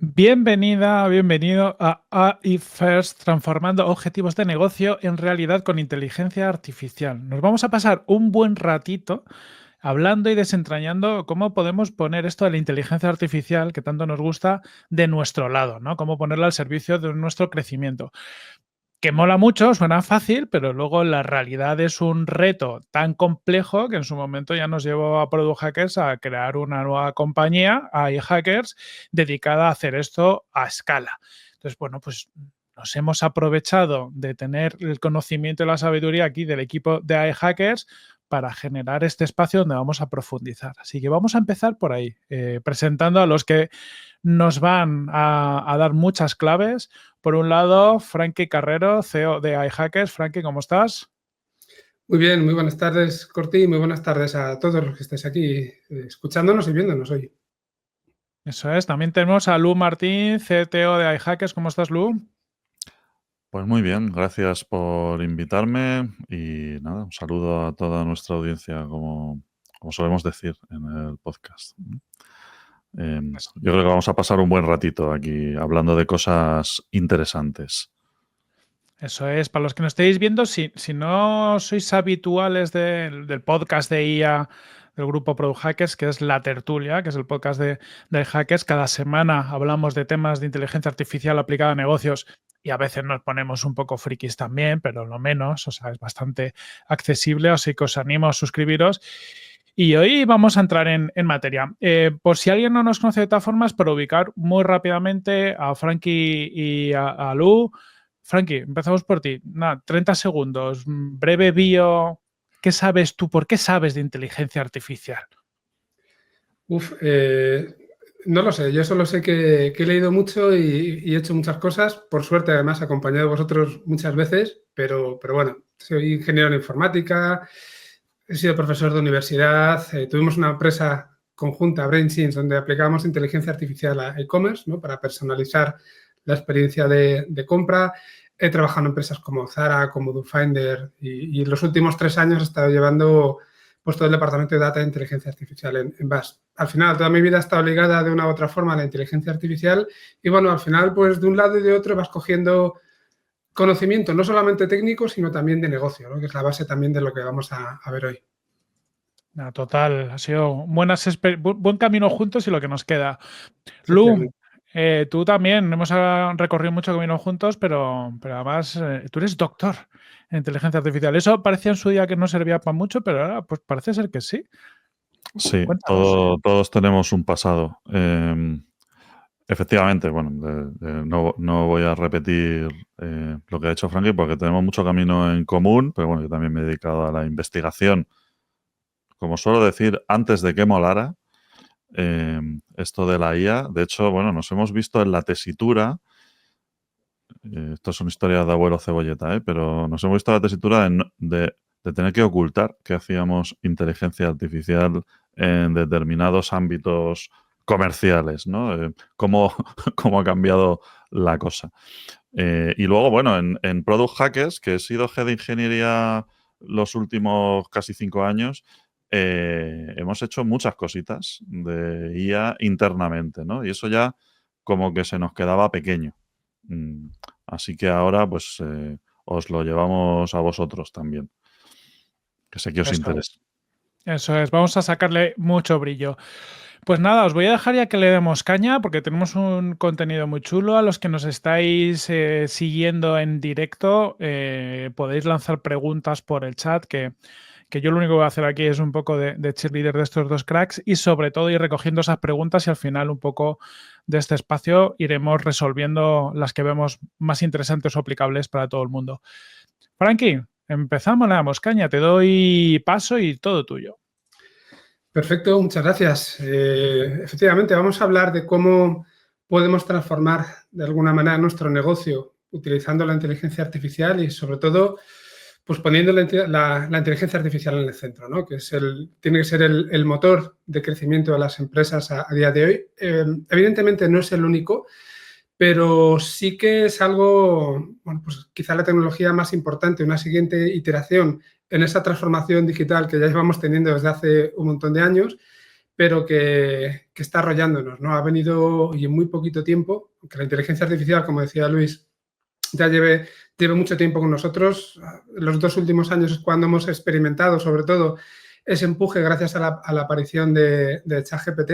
Bienvenida, bienvenido a AI First, transformando objetivos de negocio en realidad con inteligencia artificial. Nos vamos a pasar un buen ratito hablando y desentrañando cómo podemos poner esto de la inteligencia artificial que tanto nos gusta de nuestro lado, ¿no? Cómo ponerla al servicio de nuestro crecimiento. Que mola mucho, suena fácil, pero luego la realidad es un reto tan complejo que en su momento ya nos llevó a Product Hackers a crear una nueva compañía, AI Hackers, dedicada a hacer esto a escala. Entonces, bueno, pues nos hemos aprovechado de tener el conocimiento y la sabiduría aquí del equipo de AI Hackers para generar este espacio donde vamos a profundizar. Así que vamos a empezar por ahí, presentando a los que nos van a dar muchas claves. Por un lado, Frankie Carrero, CEO de iHackers. Frankie, ¿cómo estás? Muy bien, muy buenas tardes, Corti, y muy buenas tardes a todos los que estáis aquí escuchándonos y viéndonos hoy. Eso es. También tenemos a Lu Martín, CTO de iHackers. ¿Cómo estás, Lu? Pues muy bien, gracias por invitarme y nada, un saludo a toda nuestra audiencia, como solemos decir en el podcast. Yo creo que vamos a pasar un buen ratito aquí hablando de cosas interesantes. Eso es. Para los que nos estéis viendo, si no sois habituales del podcast de IA del grupo Product Hackers, que es La Tertulia, que es el podcast de Hackers, cada semana hablamos de temas de inteligencia artificial aplicada a negocios y a veces nos ponemos un poco frikis también, pero lo menos, o sea, es bastante accesible, así que os animo a suscribiros. Y hoy vamos a entrar en materia. Por si alguien no nos conoce de todas formas, para ubicar muy rápidamente a Frankie y a Lu. Frankie, empezamos por ti. Nada, 30 segundos. Breve bio. ¿Qué sabes tú? ¿Por qué sabes de inteligencia artificial? No lo sé, yo solo sé que he leído mucho y he hecho muchas cosas, por suerte además acompañado de vosotros muchas veces, pero bueno, soy ingeniero en informática, he sido profesor de universidad, tuvimos una empresa conjunta, BrainSense, donde aplicábamos inteligencia artificial a e-commerce, ¿no? Para personalizar la experiencia de compra. He trabajado en empresas como Zara, como DoFinder y en los últimos 3 años he estado llevando pues todo el departamento de data e inteligencia artificial en BAS. Al final, toda mi vida ha estado ligada de una u otra forma a la inteligencia artificial y bueno, al final, pues de un lado y de otro vas cogiendo conocimiento, no solamente técnico, sino también de negocio, ¿no? Que es la base también de lo que vamos a ver hoy. Total, ha sido buen camino juntos y lo que nos queda. Lu, Efectivamente. tú también, hemos recorrido mucho camino juntos, pero además tú eres doctor en inteligencia artificial. Eso parecía en su día que no servía para mucho, pero ahora pues parece ser que sí. Sí, Cuéntanos. todos tenemos un pasado. Efectivamente, bueno, no voy a repetir lo que ha hecho Frankie porque tenemos mucho camino en común, pero bueno, yo también me he dedicado a la investigación, como suelo decir, antes de que molara esto de la IA. De hecho, bueno, nos hemos visto en la tesitura, esto son historias de abuelo cebolleta, pero nos hemos visto en la tesitura de tener que ocultar que hacíamos inteligencia artificial en determinados ámbitos comerciales, ¿no? Cómo ha cambiado la cosa. Y luego, bueno, en Product Hackers, que he sido head de ingeniería los últimos casi 5 años, hemos hecho muchas cositas de IA internamente, ¿no? Y eso ya como que se nos quedaba pequeño. Así que ahora, pues, os lo llevamos a vosotros también, que sé que os Eso interesa. es. Eso es, vamos a sacarle mucho brillo. Pues nada, os voy a dejar ya que le demos caña porque tenemos un contenido muy chulo. A los que nos estáis siguiendo en directo, podéis lanzar preguntas por el chat, que yo lo único que voy a hacer aquí es un poco de cheerleader de estos dos cracks y sobre todo ir recogiendo esas preguntas y al final un poco de este espacio iremos resolviendo las que vemos más interesantes o aplicables para todo el mundo. Frankie, empezamos, le damos caña, te doy paso y todo tuyo. Perfecto, muchas gracias. Efectivamente, vamos a hablar de cómo podemos transformar de alguna manera nuestro negocio utilizando la inteligencia artificial y sobre todo pues poniendo la inteligencia artificial en el centro, ¿no? Que tiene que ser el motor de crecimiento de las empresas a día de hoy. Evidentemente no es el único, pero sí que es algo, bueno, pues quizá la tecnología más importante, una siguiente iteración en esa transformación digital que ya llevamos teniendo desde hace un montón de años, pero que está arrollándonos, ¿no? Ha venido y en muy poquito tiempo, aunque la inteligencia artificial, como decía Luis, ya lleve mucho tiempo con nosotros. Los 2 últimos años es cuando hemos experimentado, sobre todo, ese empuje gracias a la aparición de ChatGPT,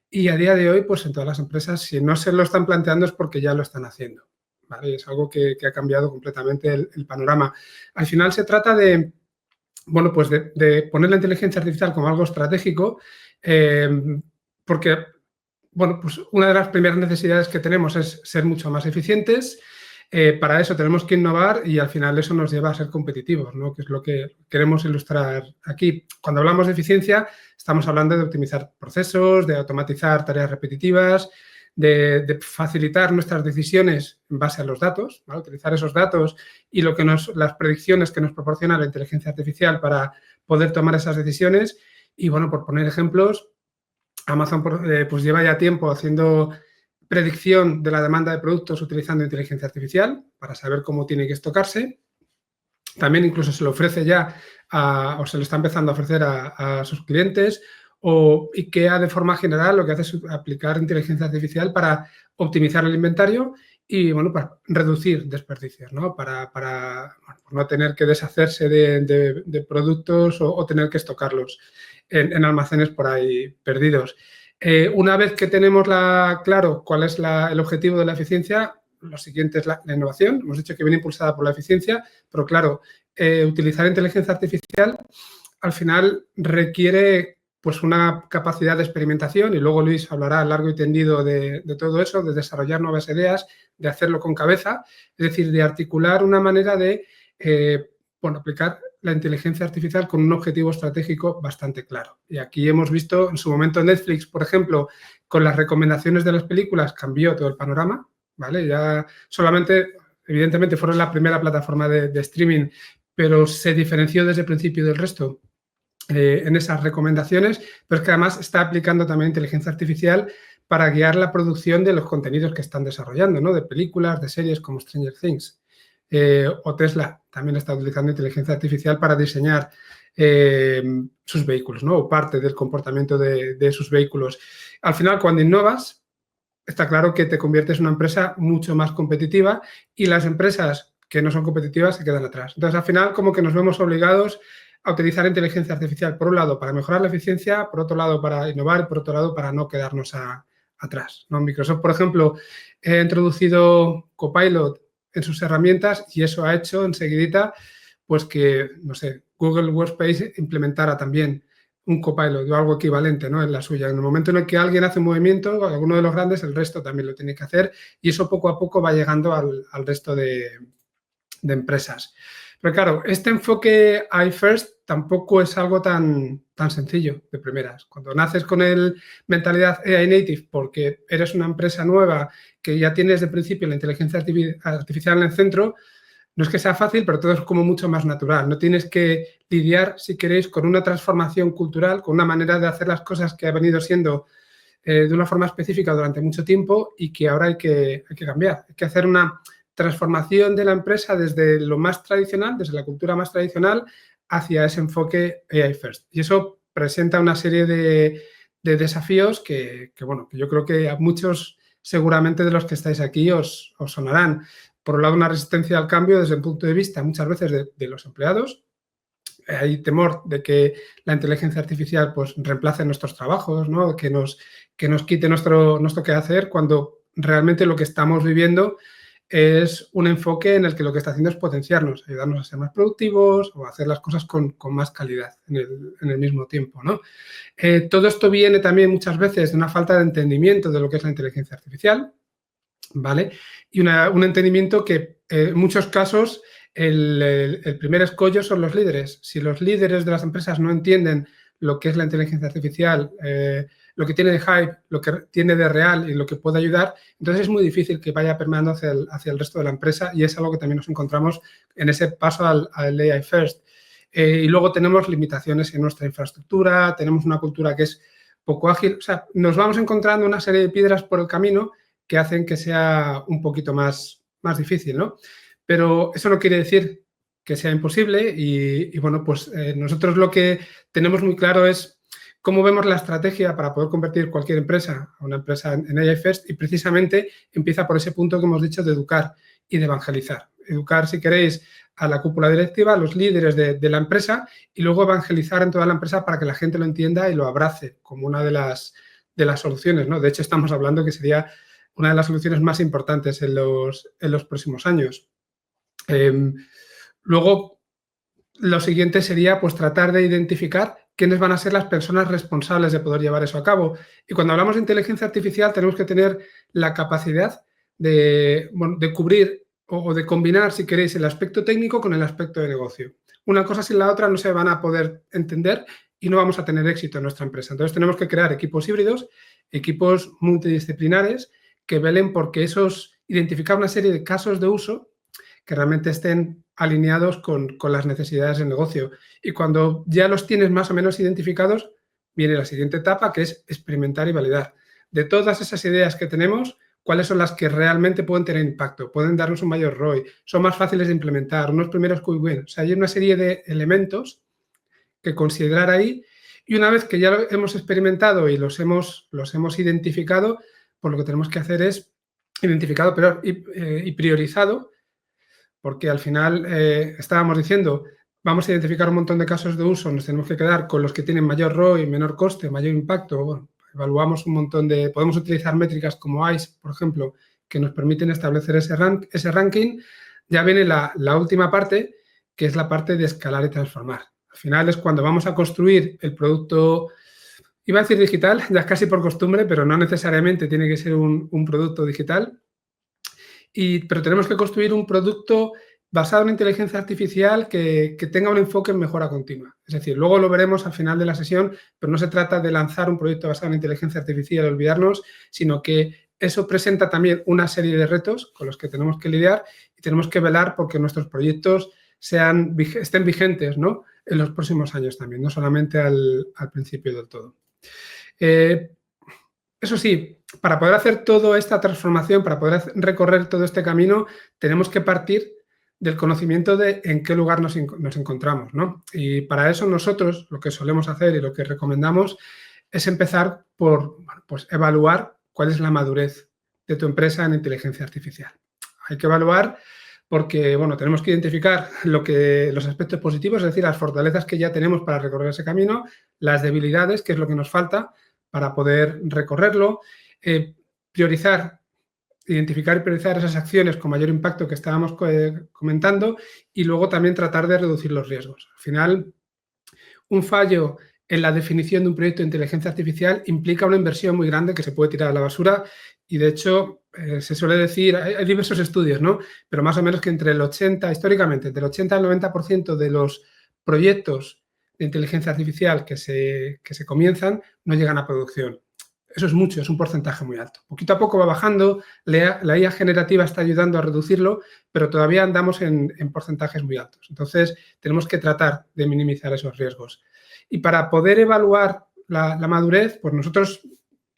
y a día de hoy, pues en todas las empresas, si no se lo están planteando es porque ya lo están haciendo, ¿vale? Es algo que ha cambiado completamente el panorama. Al final se trata de, bueno, pues de poner la inteligencia artificial como algo estratégico, porque, bueno, pues una de las primeras necesidades que tenemos es ser mucho más eficientes. Para eso tenemos que innovar y al final eso nos lleva a ser competitivos, ¿no? Que es lo que queremos ilustrar aquí. Cuando hablamos de eficiencia, estamos hablando de optimizar procesos, de automatizar tareas repetitivas, de facilitar nuestras decisiones en base a los datos, ¿vale? Utilizar esos datos y las predicciones que nos proporciona la inteligencia artificial para poder tomar esas decisiones. Y, bueno, por poner ejemplos, Amazon pues lleva ya tiempo haciendo predicción de la demanda de productos utilizando inteligencia artificial para saber cómo tiene que estocarse. También incluso se lo ofrece ya o se lo está empezando a ofrecer a sus clientes. O IKEA, de forma general, lo que hace es aplicar inteligencia artificial para optimizar el inventario y, bueno, para reducir desperdicios, ¿no? Para no tener que deshacerse de productos o tener que estocarlos en almacenes por ahí perdidos. Una vez que tenemos claro cuál es el objetivo de la eficiencia, lo siguiente es la innovación. Hemos dicho que viene impulsada por la eficiencia, pero claro, utilizar inteligencia artificial al final requiere pues una capacidad de experimentación, y luego Luis hablará largo y tendido de todo eso, de desarrollar nuevas ideas, de hacerlo con cabeza, es decir, de articular una manera de aplicar la inteligencia artificial con un objetivo estratégico bastante claro. Y aquí hemos visto, en su momento Netflix, por ejemplo, con las recomendaciones de las películas cambió todo el panorama, ¿vale? Ya solamente, evidentemente, fueron la primera plataforma de streaming, pero se diferenció desde el principio del resto en esas recomendaciones, pero es que además está aplicando también inteligencia artificial para guiar la producción de los contenidos que están desarrollando, ¿no? De películas, de series como Stranger Things. O Tesla también está utilizando inteligencia artificial para diseñar sus vehículos, ¿no? O parte del comportamiento de sus vehículos. Al final, cuando innovas, está claro que te conviertes en una empresa mucho más competitiva y las empresas que no son competitivas se quedan atrás. Entonces, al final, como que nos vemos obligados a utilizar inteligencia artificial, por un lado, para mejorar la eficiencia, por otro lado, para innovar, y por otro lado, para no quedarnos atrás, ¿no? Microsoft, por ejemplo, ha introducido Copilot en sus herramientas y eso ha hecho enseguidita pues que, no sé, Google Workspace implementara también un Copilot o algo equivalente, ¿no? En la suya. En el momento en el que alguien hace un movimiento, alguno de los grandes, el resto también lo tiene que hacer, y eso poco a poco va llegando al resto de empresas. Pero claro, este enfoque AI First tampoco es algo tan sencillo de primeras. Cuando naces con mentalidad AI Native porque eres una empresa nueva que ya tienes de principio la inteligencia artificial en el centro, no es que sea fácil, pero todo es como mucho más natural. No tienes que lidiar, si queréis, con una transformación cultural, con una manera de hacer las cosas que ha venido siendo de una forma específica durante mucho tiempo y que ahora hay que cambiar. Hay que hacer una transformación de la empresa desde lo más tradicional, desde la cultura más tradicional, hacia ese enfoque AI First. Y eso presenta una serie de desafíos que yo creo que a muchos seguramente de los que estáis aquí os sonarán. Por un lado, una resistencia al cambio desde el punto de vista muchas veces de los empleados. Hay temor de que la inteligencia artificial pues reemplace nuestros trabajos, ¿no? Que nos quite nuestro quehacer, cuando realmente lo que estamos viviendo es un enfoque en el que lo que está haciendo es potenciarnos, ayudarnos a ser más productivos o a hacer las cosas con más calidad en el mismo tiempo, ¿no? Todo esto viene también muchas veces de una falta de entendimiento de lo que es la inteligencia artificial, ¿vale? Y un entendimiento que en muchos casos el primer escollo son los líderes. Si los líderes de las empresas no entienden lo que es la inteligencia artificial, lo que tiene de hype, lo que tiene de real y lo que puede ayudar, entonces es muy difícil que vaya permeando hacia el resto de la empresa, y es algo que también nos encontramos en ese paso al AI First. Y luego tenemos limitaciones en nuestra infraestructura, tenemos una cultura que es poco ágil, o sea, nos vamos encontrando una serie de piedras por el camino que hacen que sea un poquito más difícil, ¿no? Pero eso no quiere decir que sea imposible y nosotros lo que tenemos muy claro es cómo vemos la estrategia para poder convertir cualquier empresa a una empresa en AI First, y precisamente empieza por ese punto que hemos dicho de educar y de evangelizar. Educar, si queréis, a la cúpula directiva, a los líderes de la empresa, y luego evangelizar en toda la empresa para que la gente lo entienda y lo abrace como una de las soluciones, ¿no? De hecho, estamos hablando que sería una de las soluciones más importantes en los próximos años. Luego, lo siguiente sería pues tratar de identificar quiénes van a ser las personas responsables de poder llevar eso a cabo. Y cuando hablamos de inteligencia artificial tenemos que tener la capacidad de cubrir o de combinar, si queréis, el aspecto técnico con el aspecto de negocio. Una cosa sin la otra no se van a poder entender y no vamos a tener éxito en nuestra empresa. Entonces tenemos que crear equipos híbridos, equipos multidisciplinares que velen porque identificar una serie de casos de uso que realmente estén alineados con las necesidades del negocio. Y cuando ya los tienes más o menos identificados, viene la siguiente etapa, que es experimentar y validar. De todas esas ideas que tenemos, ¿cuáles son las que realmente pueden tener impacto? Pueden darnos un mayor ROI, son más fáciles de implementar, unos primeros quick win. O sea, hay una serie de elementos que considerar ahí, y una vez que ya lo hemos experimentado y los hemos identificado, pues lo que tenemos que hacer es identificado y priorizado, porque al final estábamos diciendo, vamos a identificar un montón de casos de uso, nos tenemos que quedar con los que tienen mayor ROI, menor coste, mayor impacto. Bueno, evaluamos un montón podemos utilizar métricas como ICE, por ejemplo, que nos permiten establecer ese ranking. Ya viene la última parte, que es la parte de escalar y transformar. Al final es cuando vamos a construir el producto, iba a decir digital, ya es casi por costumbre, pero no necesariamente tiene que ser un producto digital. Pero tenemos que construir un producto basado en inteligencia artificial que tenga un enfoque en mejora continua. Es decir, luego lo veremos al final de la sesión, pero no se trata de lanzar un proyecto basado en inteligencia artificial y olvidarnos, sino que eso presenta también una serie de retos con los que tenemos que lidiar y tenemos que velar porque nuestros proyectos estén vigentes, ¿no?, en los próximos años también, no solamente al principio del todo. Eso sí, para poder hacer toda esta transformación, para poder recorrer todo este camino, tenemos que partir del conocimiento de en qué lugar nos encontramos, ¿no? Y para eso nosotros lo que solemos hacer y lo que recomendamos es empezar por pues evaluar cuál es la madurez de tu empresa en inteligencia artificial. Hay que evaluar porque, bueno, tenemos que identificar los aspectos positivos, es decir, las fortalezas que ya tenemos para recorrer ese camino, las debilidades, que es lo que nos falta para poder recorrerlo, identificar y priorizar esas acciones con mayor impacto que estábamos comentando, y luego también tratar de reducir los riesgos. Al final, un fallo en la definición de un proyecto de inteligencia artificial implica una inversión muy grande que se puede tirar a la basura, y de hecho se suele decir, hay diversos estudios, ¿no?, pero más o menos que históricamente, entre el 80 y el 90% de los proyectos de inteligencia artificial que se comienzan no llegan a producción. Eso es mucho, es un porcentaje muy alto. Poquito a poco va bajando, la IA generativa está ayudando a reducirlo, pero todavía andamos en porcentajes muy altos. Entonces, tenemos que tratar de minimizar esos riesgos. Y para poder evaluar la madurez, pues nosotros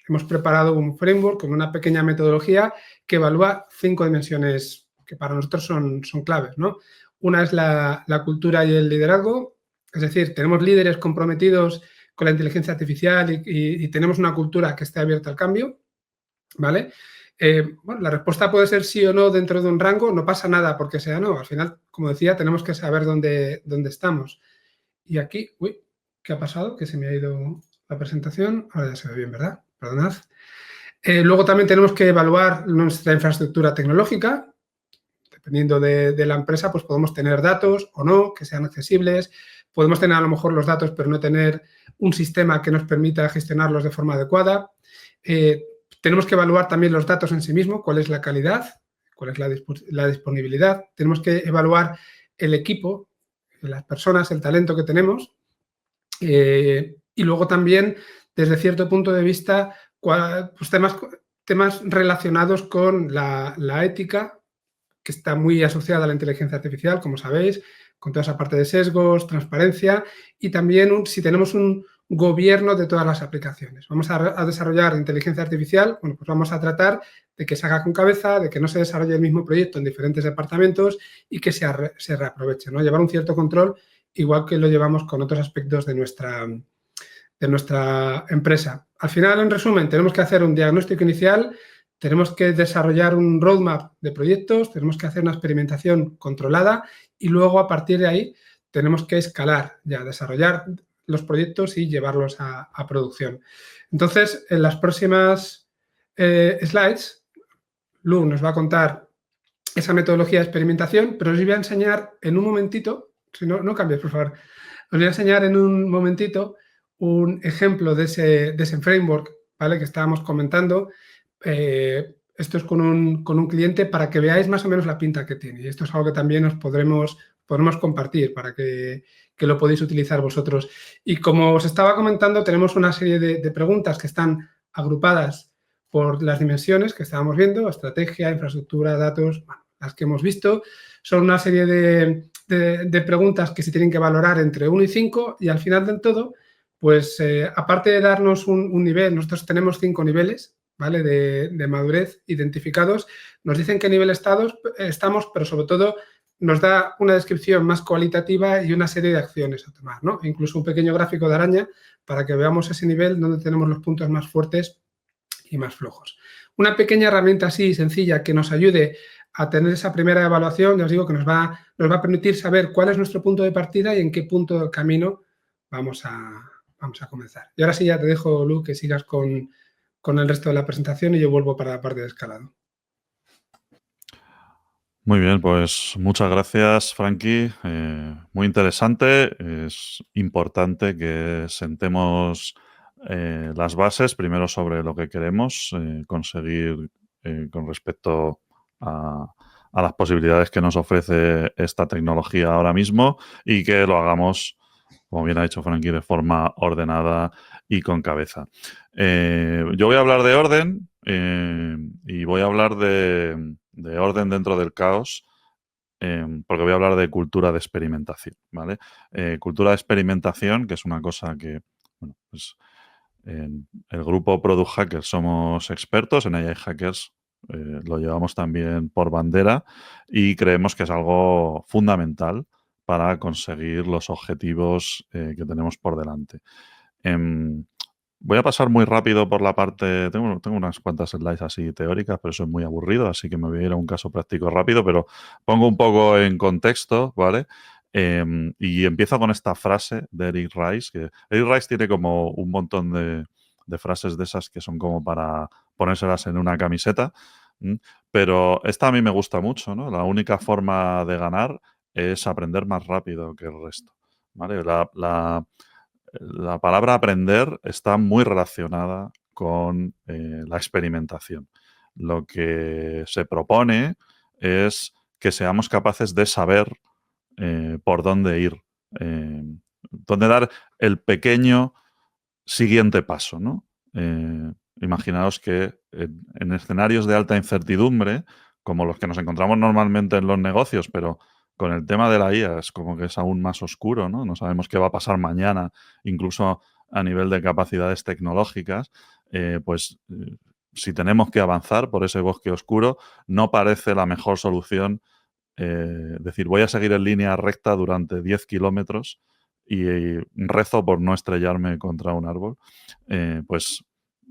hemos preparado un framework con una pequeña metodología que evalúa 5 dimensiones que para nosotros son claves, ¿no? Una es la cultura y el liderazgo, es decir, tenemos líderes comprometidos con la inteligencia artificial y tenemos una cultura que esté abierta al cambio, ¿vale? Bueno, la respuesta puede ser sí o no dentro de un rango, no pasa nada porque sea no. Al final, como decía, tenemos que saber dónde estamos. Y aquí, uy, ¿qué ha pasado? Que se me ha ido la presentación. Ahora ya se ve bien, ¿verdad? Perdonad. Luego también tenemos que evaluar nuestra infraestructura tecnológica. Dependiendo de la empresa, pues podemos tener datos o no, que sean accesibles. Podemos tener a lo mejor los datos, pero no tener un sistema que nos permita gestionarlos de forma adecuada. Tenemos que evaluar también los datos en sí mismos, cuál es la calidad, cuál es la disponibilidad. Tenemos que evaluar el equipo, las personas, el talento que tenemos. Y luego también, desde cierto punto de vista, pues temas relacionados con la ética, que está muy asociada a la inteligencia artificial, como sabéis, con toda esa parte de sesgos, transparencia, y también si tenemos un gobierno de todas las aplicaciones. Vamos a desarrollar inteligencia artificial, bueno, pues vamos a tratar de que se haga con cabeza, de que no se desarrolle el mismo proyecto en diferentes departamentos y que se reaproveche, ¿no? Llevar un cierto control, igual que lo llevamos con otros aspectos de de nuestra empresa. Al final, en resumen, tenemos que hacer un diagnóstico inicial, tenemos que desarrollar un roadmap de proyectos, tenemos que hacer una experimentación controlada y luego, a partir de ahí, tenemos que escalar, ya desarrollar los proyectos y llevarlos a producción. Entonces, en las próximas slides, Lu nos va a contar esa metodología de experimentación, pero os voy a enseñar en un momentito, si no, no cambies, por favor, os voy a enseñar en un momentito un ejemplo de ese framework, ¿vale?, que estábamos comentando. Esto es con un cliente para que veáis más o menos la pinta que tiene. Y esto es algo que también os podremos compartir para que lo podéis utilizar vosotros. Y como os estaba comentando, tenemos una serie de preguntas que están agrupadas por las dimensiones que estábamos viendo: estrategia, infraestructura, datos, bueno, las que hemos visto. Son una serie de preguntas que se tienen que valorar entre 1 y 5, y al final del todo, pues aparte de darnos un nivel, nosotros tenemos 5 niveles, ¿vale?, de madurez identificados. Nos dicen qué nivel estamos, pero sobre todo nos da una descripción más cualitativa y una serie de acciones a tomar, ¿no? Incluso un pequeño gráfico de araña para que veamos ese nivel donde tenemos los puntos más fuertes y más flojos. Una pequeña herramienta así sencilla que nos ayude a tener esa primera evaluación, ya os digo, que nos va a permitir saber cuál es nuestro punto de partida y en qué punto del camino vamos a comenzar. Y ahora sí, ya te dejo, Lu, que sigas con el resto de la presentación y yo vuelvo para la parte de escalado. Muy bien, pues muchas gracias, Frankie. Muy interesante. Es importante que sentemos las bases, primero sobre lo que queremos conseguir con respecto a las posibilidades que nos ofrece esta tecnología ahora mismo, y que lo hagamos, como bien ha dicho Frankie, de forma ordenada y con cabeza. Yo voy a hablar de orden y voy a hablar de orden dentro del caos, porque voy a hablar de cultura de experimentación, ¿vale? Cultura de experimentación, que es una cosa que, bueno, pues en el grupo Product Hackers somos expertos, en AI Hackers lo llevamos también por bandera y creemos que es algo fundamental para conseguir los objetivos que tenemos por delante. Voy a pasar muy rápido por la parte. Tengo unas cuantas slides así teóricas, pero eso es muy aburrido, así que me voy a ir a un caso práctico rápido, pero pongo un poco en contexto, ¿vale? Y empiezo con esta frase de Eric Rice, que Eric Rice tiene como un montón de frases de esas que son como para ponérselas en una camiseta, pero esta a mí me gusta mucho, ¿no? La única forma de ganar es aprender más rápido que el resto, ¿vale? La palabra aprender está muy relacionada con la experimentación. Lo que se propone es que seamos capaces de saber por dónde ir, dónde dar el pequeño siguiente paso, ¿no? Imaginaos que en escenarios de alta incertidumbre, como los que nos encontramos normalmente en los negocios, pero con el tema de la IA es como que es aún más oscuro, ¿no? No sabemos qué va a pasar mañana, incluso a nivel de capacidades tecnológicas. Si tenemos que avanzar por ese bosque oscuro, no parece la mejor solución decir, voy a seguir en línea recta durante 10 kilómetros y rezo por no estrellarme contra un árbol. Pues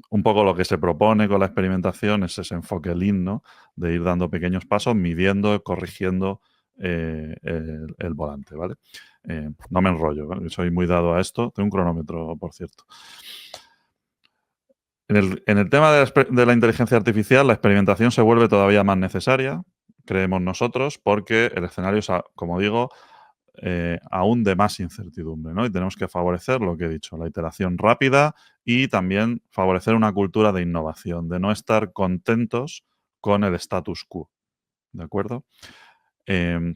un poco lo que se propone con la experimentación es ese enfoque lean, ¿no? De ir dando pequeños pasos, midiendo, corrigiendo el volante, ¿vale? No me enrollo, ¿vale? Soy muy dado a esto. Tengo un cronómetro, por cierto. En el tema de la inteligencia artificial, la experimentación se vuelve todavía más necesaria, creemos nosotros, porque el escenario es, como digo, aún de más incertidumbre, ¿no? Y tenemos que favorecer lo que he dicho, la iteración rápida y también favorecer una cultura de innovación, de no estar contentos con el status quo, ¿de acuerdo?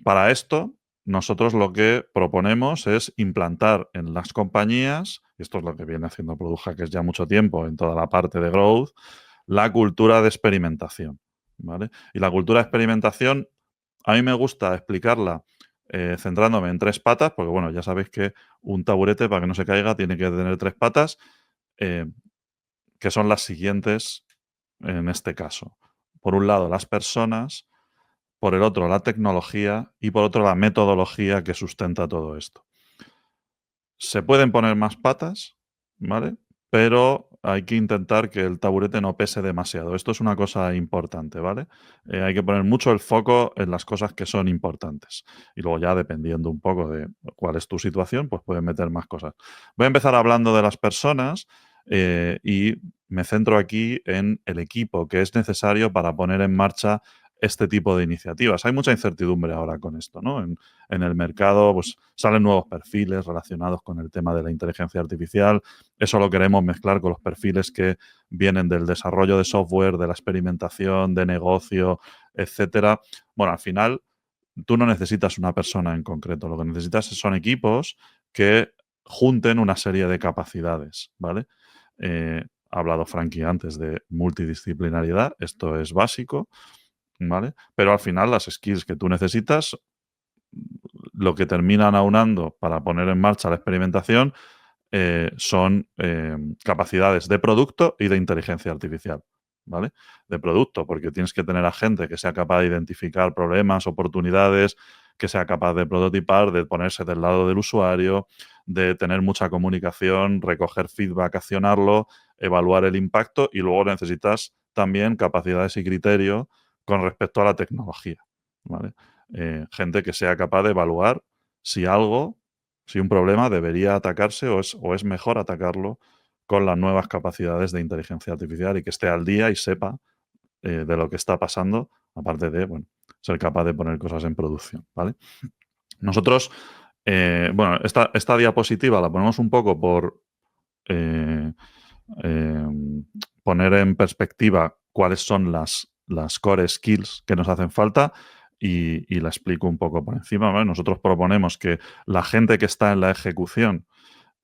Para esto, nosotros lo que proponemos es implantar en las compañías, y esto es lo que viene haciendo Product Hackers ya mucho tiempo en toda la parte de growth, la cultura de experimentación, ¿vale? Y la cultura de experimentación, a mí me gusta explicarla centrándome en 3 patas, porque bueno, ya sabéis que un taburete, para que no se caiga, tiene que tener 3 patas, que son las siguientes en este caso. Por un lado, las personas, por el otro, la tecnología y por otro, la metodología que sustenta todo esto. Se pueden poner más patas, ¿vale? Pero hay que intentar que el taburete no pese demasiado. Esto es una cosa importante, ¿vale? Hay que poner mucho el foco en las cosas que son importantes. Y luego ya, dependiendo un poco de cuál es tu situación, pues puedes meter más cosas. Voy a empezar hablando de las personas y me centro aquí en el equipo que es necesario para poner en marcha este tipo de iniciativas. Hay mucha incertidumbre ahora con esto, ¿no? En el mercado pues, salen nuevos perfiles relacionados con el tema de la inteligencia artificial. Eso lo queremos mezclar con los perfiles que vienen del desarrollo de software, de la experimentación, de negocio, etcétera. Bueno, al final, tú no necesitas una persona en concreto. Lo que necesitas son equipos que junten una serie de capacidades, ¿vale? Ha hablado Frankie antes de multidisciplinariedad. Esto es básico, ¿vale? Pero al final las skills que tú necesitas, lo que terminan aunando para poner en marcha la experimentación son capacidades de producto y de inteligencia artificial, ¿vale? De producto, porque tienes que tener a gente que sea capaz de identificar problemas, oportunidades, que sea capaz de prototipar, de ponerse del lado del usuario, de tener mucha comunicación, recoger feedback, accionarlo, evaluar el impacto y luego necesitas también capacidades y criterio con respecto a la tecnología, ¿vale? Gente que sea capaz de evaluar si un problema debería atacarse o es mejor atacarlo con las nuevas capacidades de inteligencia artificial y que esté al día y sepa de lo que está pasando, aparte de bueno, ser capaz de poner cosas en producción, ¿vale? Nosotros, bueno, esta diapositiva la ponemos un poco por eh, eh, poner en perspectiva cuáles son las core skills que nos hacen falta y la explico un poco por encima, ¿vale? Nosotros proponemos que la gente que está en la ejecución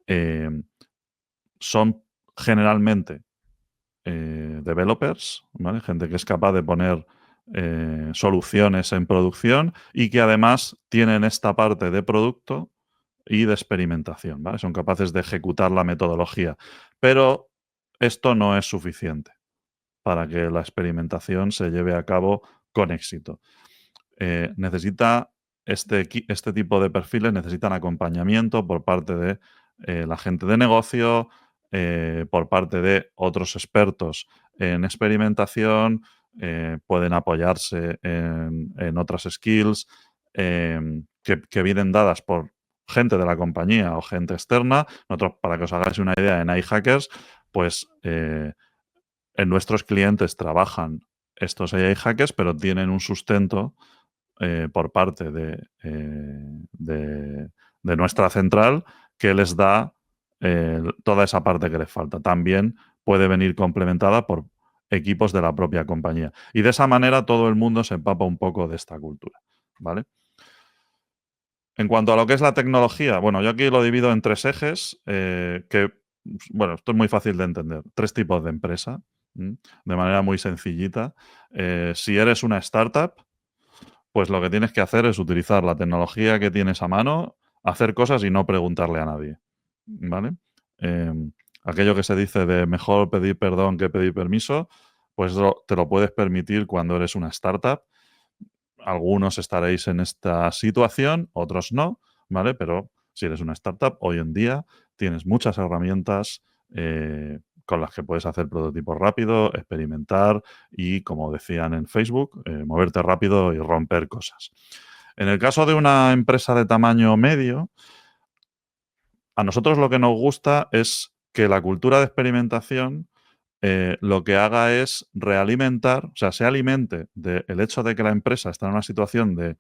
eh, son generalmente developers, ¿vale? Gente que es capaz de poner soluciones en producción y que además tienen esta parte de producto y de experimentación, ¿vale? Son capaces de ejecutar la metodología. Pero esto no es suficiente para que la experimentación se lleve a cabo con éxito. Necesita este tipo de perfiles necesitan acompañamiento por parte de la gente de negocio, por parte de otros expertos en experimentación, pueden apoyarse en otras skills que vienen dadas por gente de la compañía o gente externa. Nosotros, para que os hagáis una idea, en iHackers, pues en nuestros clientes trabajan estos AI hackers, pero tienen un sustento por parte de nuestra central que les da toda esa parte que les falta. También puede venir complementada por equipos de la propia compañía. Y de esa manera todo el mundo se empapa un poco de esta cultura, ¿vale? En cuanto a lo que es la tecnología, bueno, yo aquí lo divido en tres ejes que, bueno, esto es muy fácil de entender. Tres tipos de empresa, de manera muy sencillita. Si eres una startup, pues lo que tienes que hacer es utilizar la tecnología que tienes a mano, hacer cosas y no preguntarle a nadie, ¿vale? Aquello que se dice de mejor pedir perdón que pedir permiso, pues te lo puedes permitir cuando eres una startup. Algunos estaréis en esta situación, otros no, ¿vale? Pero si eres una startup, hoy en día tienes muchas herramientas con las que puedes hacer prototipos rápido, experimentar y, como decían en Facebook, moverte rápido y romper cosas. En el caso de una empresa de tamaño medio, a nosotros lo que nos gusta es que la cultura de experimentación lo que haga es realimentar, o sea, se alimente del hecho de que la empresa está en una situación de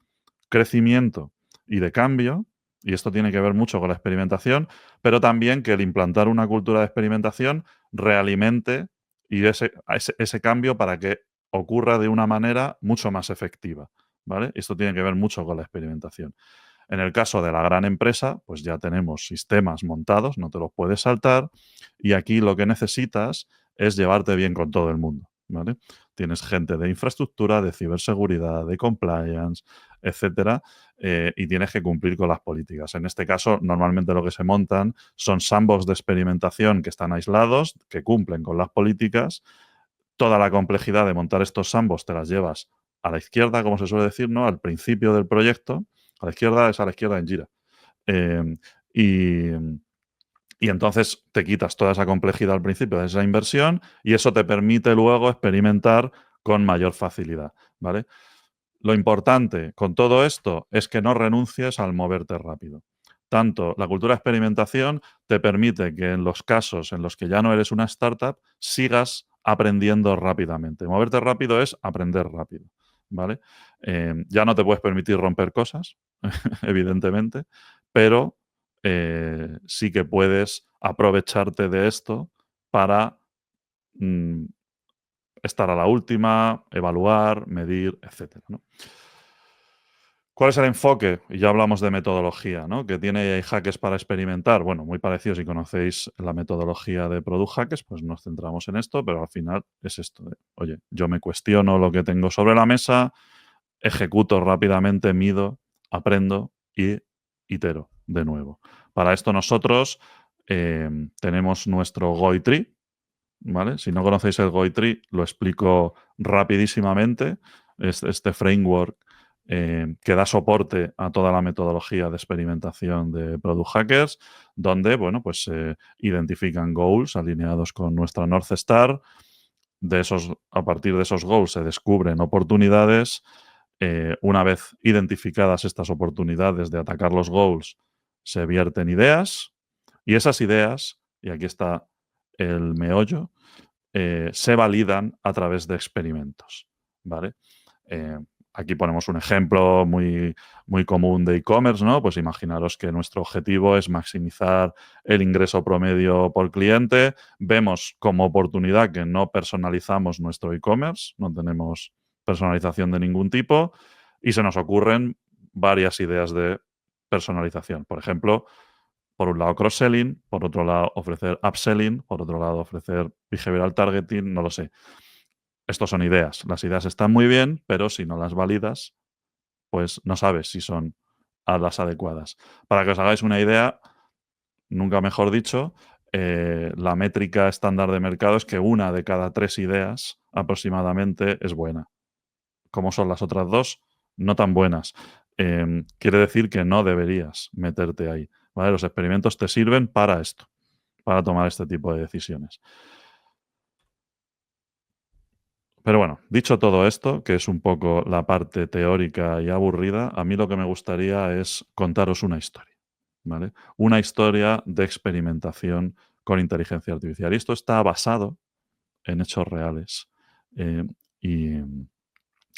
crecimiento y de cambio, y esto tiene que ver mucho con la experimentación, pero también que el implantar una cultura de experimentación realimente y ese cambio para que ocurra de una manera mucho más efectiva, ¿vale? Esto tiene que ver mucho con la experimentación. En el caso de la gran empresa, pues ya tenemos sistemas montados, no te los puedes saltar, y aquí lo que necesitas es llevarte bien con todo el mundo, ¿vale? Tienes gente de infraestructura, de ciberseguridad, de compliance, etcétera, y tienes que cumplir con las políticas. En este caso, normalmente lo que se montan son sandbox de experimentación que están aislados, que cumplen con las políticas. Toda la complejidad de montar estos sandbox te las llevas a la izquierda, como se suele decir, ¿no? Al principio del proyecto. A la izquierda es a la izquierda en Jira. Eh, y, Y entonces te quitas toda esa complejidad al principio de esa inversión y eso te permite luego experimentar con mayor facilidad, ¿vale? Lo importante con todo esto es que no renuncies al moverte rápido. Tanto la cultura de experimentación te permite que en los casos en los que ya no eres una startup sigas aprendiendo rápidamente. Moverte rápido es aprender rápido, ¿vale? Ya no te puedes permitir romper cosas, evidentemente, pero sí que puedes aprovecharte de esto para mm, estar a la última, evaluar, medir, etcétera, ¿no? ¿Cuál es el enfoque? Y ya hablamos de metodología, ¿no? Que tiene Hackers para experimentar. Bueno, muy parecido si conocéis la metodología de Product Hackers, pues nos centramos en esto, pero al final es esto de, oye, yo me cuestiono lo que tengo sobre la mesa, ejecuto rápidamente, mido, aprendo y itero de nuevo. Para esto nosotros tenemos nuestro GoiTree, ¿vale? Si no conocéis el GoiTree, lo explico rapidísimamente. Es este framework que da soporte a toda la metodología de experimentación de Product Hackers, donde, bueno, pues se identifican goals alineados con nuestra North Star. A partir de esos goals se descubren oportunidades. Una vez identificadas estas oportunidades de atacar los goals, se vierten ideas y esas ideas, y aquí está el meollo, se validan a través de experimentos, ¿vale? Eh, Aquí ponemos un ejemplo muy, muy común de e-commerce, ¿no? Pues imaginaros que nuestro objetivo es maximizar el ingreso promedio por cliente. Vemos como oportunidad que no personalizamos nuestro e-commerce, no tenemos personalización de ningún tipo y se nos ocurren varias ideas de personalización. Por ejemplo, por un lado cross-selling, por otro lado ofrecer upselling, por otro lado ofrecer behavioral targeting, no lo sé. Estos son ideas. Las ideas están muy bien, pero si no las validas, pues no sabes si son las adecuadas. Para que os hagáis una idea, nunca mejor dicho, la métrica estándar de mercado es que una de cada 3 ideas aproximadamente es buena. ¿Cómo son las otras 2? No tan buenas. Quiere decir que no deberías meterte ahí, ¿vale? Los experimentos te sirven para esto, para tomar este tipo de decisiones. Pero bueno, dicho todo esto, que es un poco la parte teórica y aburrida, a mí lo que me gustaría es contaros una historia, ¿vale? Una historia de experimentación con inteligencia artificial. Y esto está basado en hechos reales. eh, y,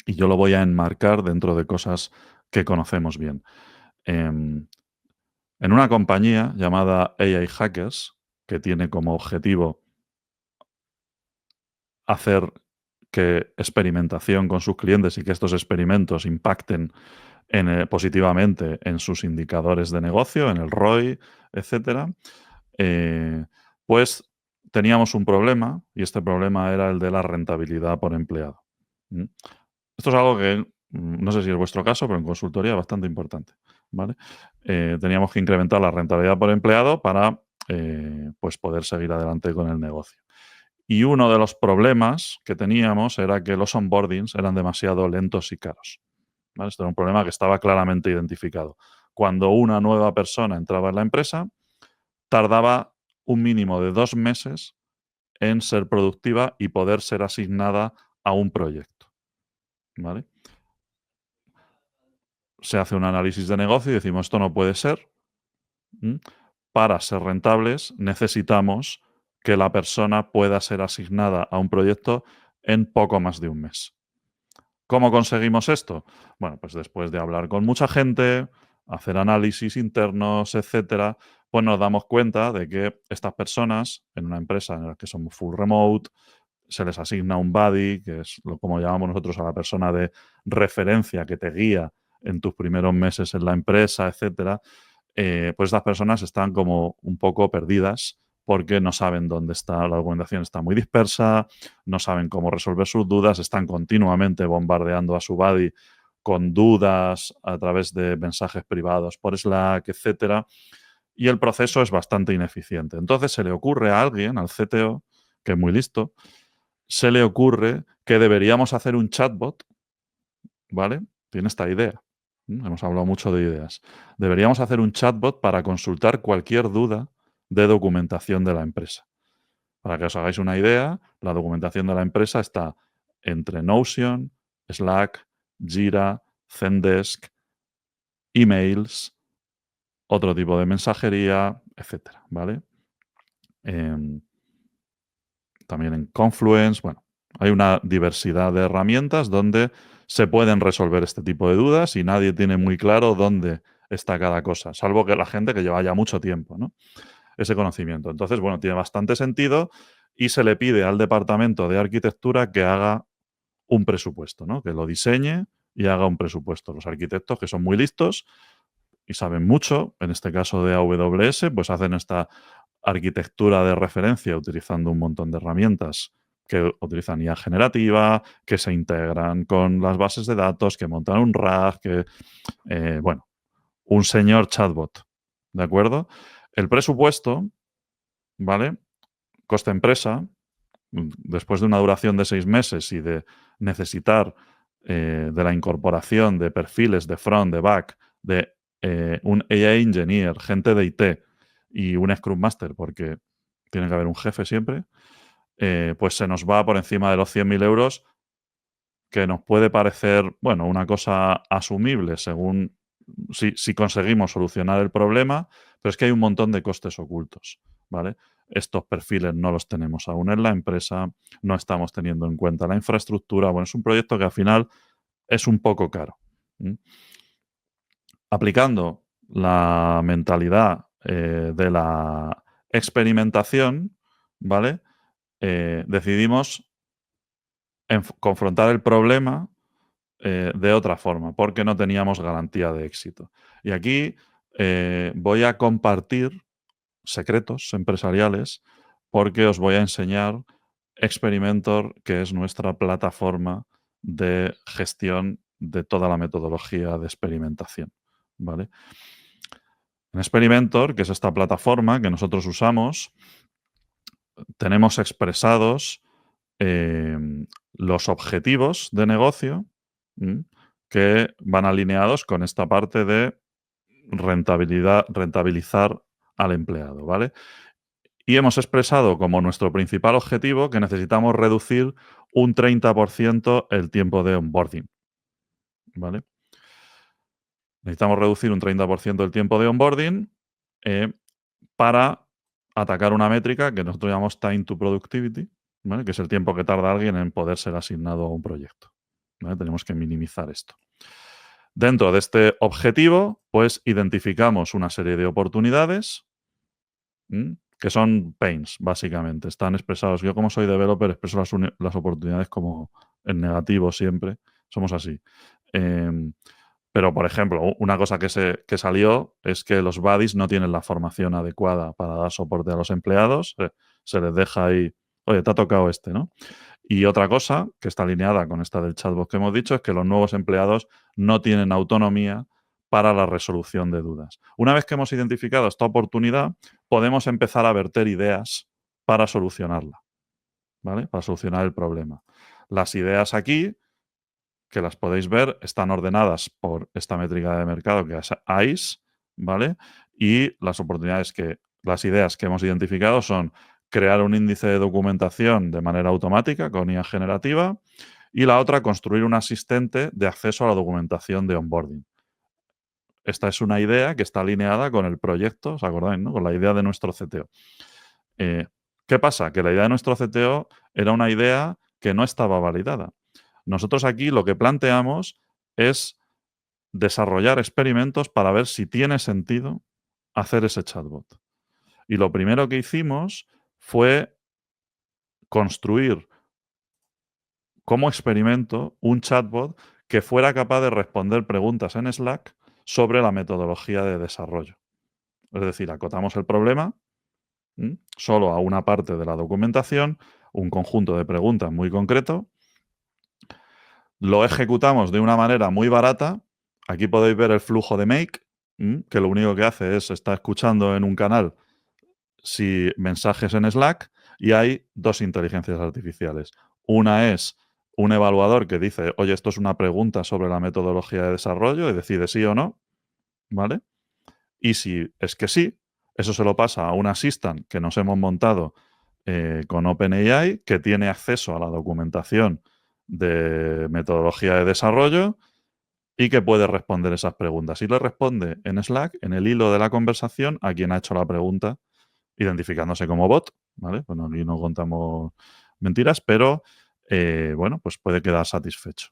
y yo lo voy a enmarcar dentro de cosas que conocemos bien. Em, en una compañía llamada AI Hackers, que tiene como objetivo hacer que experimentación con sus clientes y que estos experimentos impacten positivamente en sus indicadores de negocio, en el ROI, etcétera, pues teníamos un problema y este problema era el de la rentabilidad por empleado. ¿Mm? Esto es algo que no sé si es vuestro caso, pero en consultoría es bastante importante, ¿vale? Teníamos que incrementar la rentabilidad por empleado para pues poder seguir adelante con el negocio. Y uno de los problemas que teníamos era que los onboardings eran demasiado lentos y caros, ¿vale? Esto era un problema que estaba claramente identificado. Cuando una nueva persona entraba en la empresa, tardaba un mínimo de 2 meses en ser productiva y poder ser asignada a un proyecto, ¿vale? Se hace un análisis de negocio y decimos, esto no puede ser. Para ser rentables necesitamos que la persona pueda ser asignada a un proyecto en poco más de un mes. ¿Cómo conseguimos esto? Bueno, pues después de hablar con mucha gente, hacer análisis internos, etcétera, pues nos damos cuenta de que estas personas en una empresa en la que somos full remote, se les asigna un buddy, que es como llamamos nosotros a la persona de referencia que te guía en tus primeros meses en la empresa, etcétera, pues estas personas están como un poco perdidas porque no saben dónde está, la documentación está muy dispersa, no saben cómo resolver sus dudas, están continuamente bombardeando a su buddy con dudas a través de mensajes privados por Slack, etcétera, y el proceso es bastante ineficiente. Entonces se le ocurre a alguien, al CTO, que es muy listo, se le ocurre que deberíamos hacer un chatbot, ¿vale? Tiene esta idea. Hemos hablado mucho de ideas. Deberíamos hacer un chatbot para consultar cualquier duda de documentación de la empresa. Para que os hagáis una idea, la documentación de la empresa está entre Notion, Slack, Jira, Zendesk, emails, otro tipo de mensajería, etcétera, ¿vale? También en Confluence, bueno, hay una diversidad de herramientas donde se pueden resolver este tipo de dudas y nadie tiene muy claro dónde está cada cosa, salvo que la gente que lleva ya mucho tiempo, ¿no? Ese conocimiento. Entonces, bueno, tiene bastante sentido y se le pide al departamento de arquitectura que haga un presupuesto, ¿no? Que lo diseñe y haga un presupuesto. Los arquitectos, que son muy listos y saben mucho, en este caso de AWS, pues hacen esta arquitectura de referencia utilizando un montón de herramientas que utilizan IA generativa, que se integran con las bases de datos, que montan un RAG, bueno, un señor chatbot, ¿de acuerdo? El presupuesto, ¿vale? Coste empresa, después de una duración de 6 meses y de necesitar de la incorporación de perfiles de front, de back, de un AI engineer, gente de IT y un Scrum Master, porque tiene que haber un jefe siempre, pues se nos va por encima de los 100.000 euros, que nos puede parecer, bueno, una cosa asumible según si conseguimos solucionar el problema, pero es que hay un montón de costes ocultos, ¿vale? Estos perfiles no los tenemos aún en la empresa, no estamos teniendo en cuenta la infraestructura. Bueno, es un proyecto que al final es un poco caro. Aplicando la mentalidad de la experimentación, ¿vale? Decidimos confrontar el problema de otra forma, porque no teníamos garantía de éxito. Y aquí voy a compartir secretos empresariales porque os voy a enseñar Experimentor, que es nuestra plataforma de gestión de toda la metodología de experimentación, ¿vale? En Experimentor, que es esta plataforma que nosotros usamos, tenemos expresados los objetivos de negocio que van alineados con esta parte de rentabilizar al empleado, ¿vale? Y hemos expresado como nuestro principal objetivo que necesitamos reducir un 30% el tiempo de onboarding, ¿vale? Necesitamos reducir un 30% el tiempo de onboarding para atacar una métrica que nosotros llamamos time to productivity, ¿vale? Que es el tiempo que tarda alguien en poder ser asignado a un proyecto, ¿vale? Tenemos que minimizar esto. Dentro de este objetivo, pues identificamos una serie de oportunidades que son pains, básicamente. Están expresados. Yo, como soy developer, expreso las oportunidades como en negativo siempre. Somos así. Pero, por ejemplo, una cosa que salió es que los buddies no tienen la formación adecuada para dar soporte a los empleados. Se les deja ahí, oye, te ha tocado este, ¿no? Y otra cosa que está alineada con esta del chatbot que hemos dicho es que los nuevos empleados no tienen autonomía para la resolución de dudas. Una vez que hemos identificado esta oportunidad, podemos empezar a verter ideas para solucionarla, ¿vale? Para solucionar el problema. Las ideas aquí, que las podéis ver, están ordenadas por esta métrica de mercado que es ICE, ¿vale? Y las ideas que hemos identificado son crear un índice de documentación de manera automática con IA generativa y la otra, construir un asistente de acceso a la documentación de onboarding. Esta es una idea que está alineada con el proyecto, ¿os acordáis, no? Con la idea de nuestro CTO. ¿Qué pasa? Que la idea de nuestro CTO era una idea que no estaba validada. Nosotros aquí lo que planteamos es desarrollar experimentos para ver si tiene sentido hacer ese chatbot. Y lo primero que hicimos fue construir como experimento un chatbot que fuera capaz de responder preguntas en Slack sobre la metodología de desarrollo. Es decir, acotamos el problema solo a una parte de la documentación, un conjunto de preguntas muy concreto, lo ejecutamos de una manera muy barata. Aquí podéis ver el flujo de Make, que lo único que hace es estar escuchando en un canal mensajes en Slack y hay dos inteligencias artificiales. Una es un evaluador que dice, oye, esto es una pregunta sobre la metodología de desarrollo y decide sí o no, ¿vale? Y si es que sí, Eso se lo pasa a un assistant que nos hemos montado con OpenAI, que tiene acceso a la documentación de metodología de desarrollo y que puede responder esas preguntas. Y le responde en Slack, en el hilo de la conversación, a quien ha hecho la pregunta, identificándose como bot, ¿vale? Bueno, aquí no contamos mentiras, pero bueno, pues puede quedar satisfecho.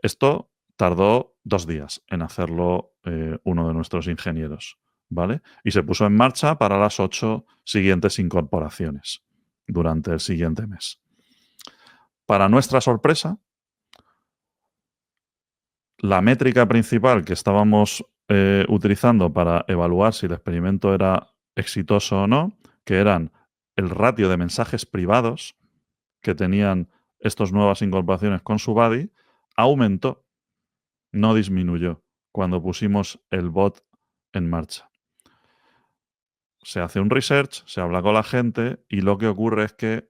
Esto tardó 2 días en hacerlo uno de nuestros ingenieros, ¿vale? Y se puso en marcha para las 8 siguientes incorporaciones durante el siguiente mes. Para nuestra sorpresa, la métrica principal que estábamos utilizando para evaluar si el experimento era exitoso o no, que eran el ratio de mensajes privados que tenían estas nuevas incorporaciones con su buddy, aumentó, no disminuyó, cuando pusimos el bot en marcha. Se hace un research, se habla con la gente y lo que ocurre es que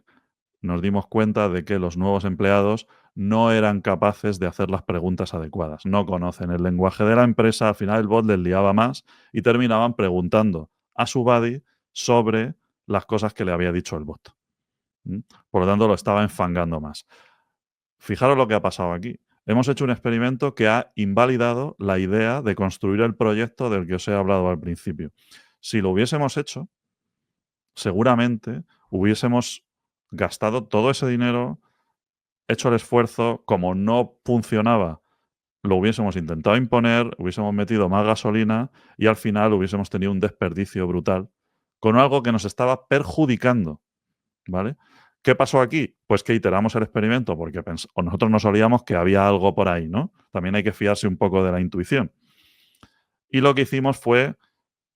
nos dimos cuenta de que los nuevos empleados no eran capaces de hacer las preguntas adecuadas. No conocen el lenguaje de la empresa, al final el bot les liaba más y terminaban preguntando a su buddy sobre las cosas que le había dicho el bot. Por lo tanto, lo estaba enfangando más. Fijaros lo que ha pasado aquí. Hemos hecho un experimento que ha invalidado la idea de construir el proyecto del que os he hablado al principio. Si lo hubiésemos hecho, seguramente hubiésemos gastado todo ese dinero, hecho el esfuerzo, como no funcionaba, lo hubiésemos intentado imponer, hubiésemos metido más gasolina y al final hubiésemos tenido un desperdicio brutal con algo que nos estaba perjudicando, ¿vale? ¿Qué pasó aquí? Pues que iteramos el experimento porque nosotros nos olíamos que había algo por ahí, ¿no? También hay que fiarse un poco de la intuición. Y lo que hicimos fue,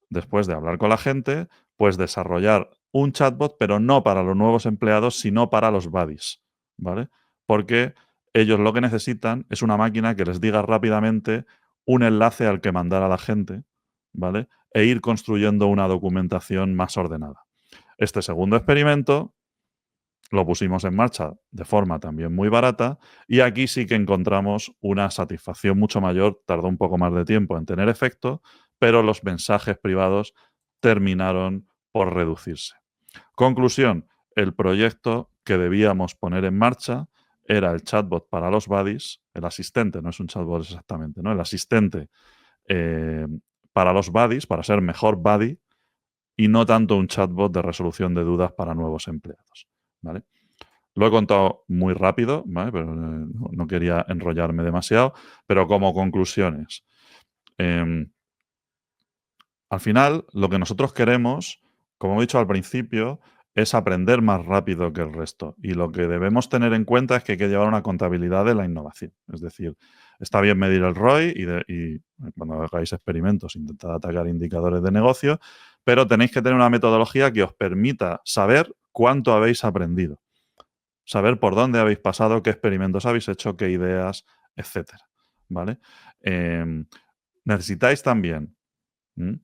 después de hablar con la gente, pues desarrollar un chatbot, pero no para los nuevos empleados, sino para los buddies, ¿vale? Porque ellos lo que necesitan es una máquina que les diga rápidamente un enlace al que mandar a la gente, ¿vale? E ir construyendo una documentación más ordenada. Este segundo experimento lo pusimos en marcha de forma también muy barata y aquí sí que encontramos una satisfacción mucho mayor. Tardó un poco más de tiempo en tener efecto, pero los mensajes privados terminaron por reducirse. Conclusión, el proyecto que debíamos poner en marcha era el chatbot para los buddies, el asistente, no es un chatbot exactamente, ¿no? El asistente para los buddies, para ser mejor buddy, y no tanto un chatbot de resolución de dudas para nuevos empleados, ¿vale? Lo he contado muy rápido, ¿vale? Pero no quería enrollarme demasiado, pero como conclusiones. Al final, lo que nosotros queremos, como he dicho al principio, es aprender más rápido que el resto. Y lo que debemos tener en cuenta es que hay que llevar una contabilidad de la innovación. Es decir, está bien medir el ROI y cuando hagáis experimentos, intentad atacar indicadores de negocio, pero tenéis que tener una metodología que os permita saber cuánto habéis aprendido, saber por dónde habéis pasado, qué experimentos habéis hecho, qué ideas, etcétera, ¿vale? Necesitáis también,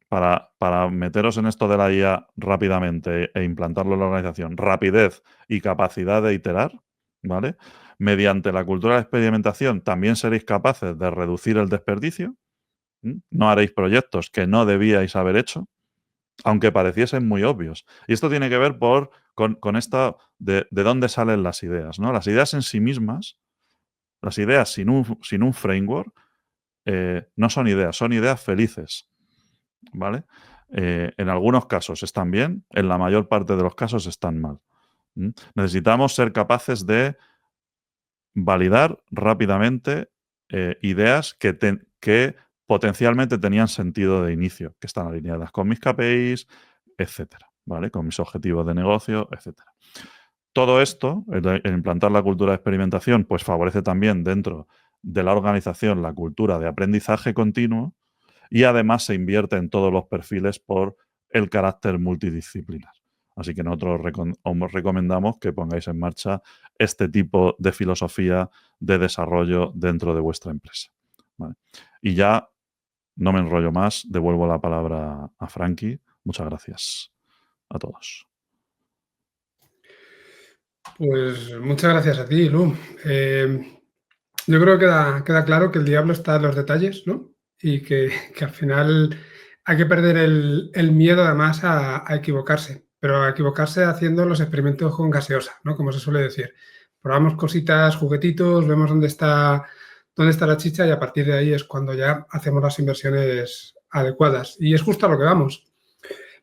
para meteros en esto de la IA rápidamente e implantarlo en la organización, rapidez y capacidad de iterar, ¿vale? Mediante la cultura de experimentación también seréis capaces de reducir el desperdicio. No haréis proyectos que no debíais haber hecho, aunque pareciesen muy obvios. Y esto tiene que ver con esto de dónde salen las ideas, ¿no? Las ideas en sí mismas, las ideas sin un framework, no son ideas felices, ¿vale? En algunos casos están bien, en la mayor parte de los casos están mal. Necesitamos ser capaces de validar rápidamente ideas que potencialmente tenían sentido de inicio, que están alineadas con mis KPIs, etcétera, ¿vale? Con mis objetivos de negocio, etcétera. Todo esto, el implantar la cultura de experimentación, pues favorece también dentro de la organización la cultura de aprendizaje continuo y además se invierte en todos los perfiles por el carácter multidisciplinar. Así que nosotros os recomendamos que pongáis en marcha este tipo de filosofía de desarrollo dentro de vuestra empresa, ¿vale? Y ya no me enrollo más, devuelvo la palabra a Frankie. Muchas gracias a todos. Pues muchas gracias a ti, Lu. Yo creo que queda claro que el diablo está en los detalles, ¿no? Y que al final hay que perder el miedo además a equivocarse, pero a equivocarse haciendo los experimentos con gaseosa, ¿no? Como se suele decir. Probamos cositas, juguetitos, vemos dónde está la chicha y a partir de ahí es cuando ya hacemos las inversiones adecuadas. Y es justo a lo que vamos.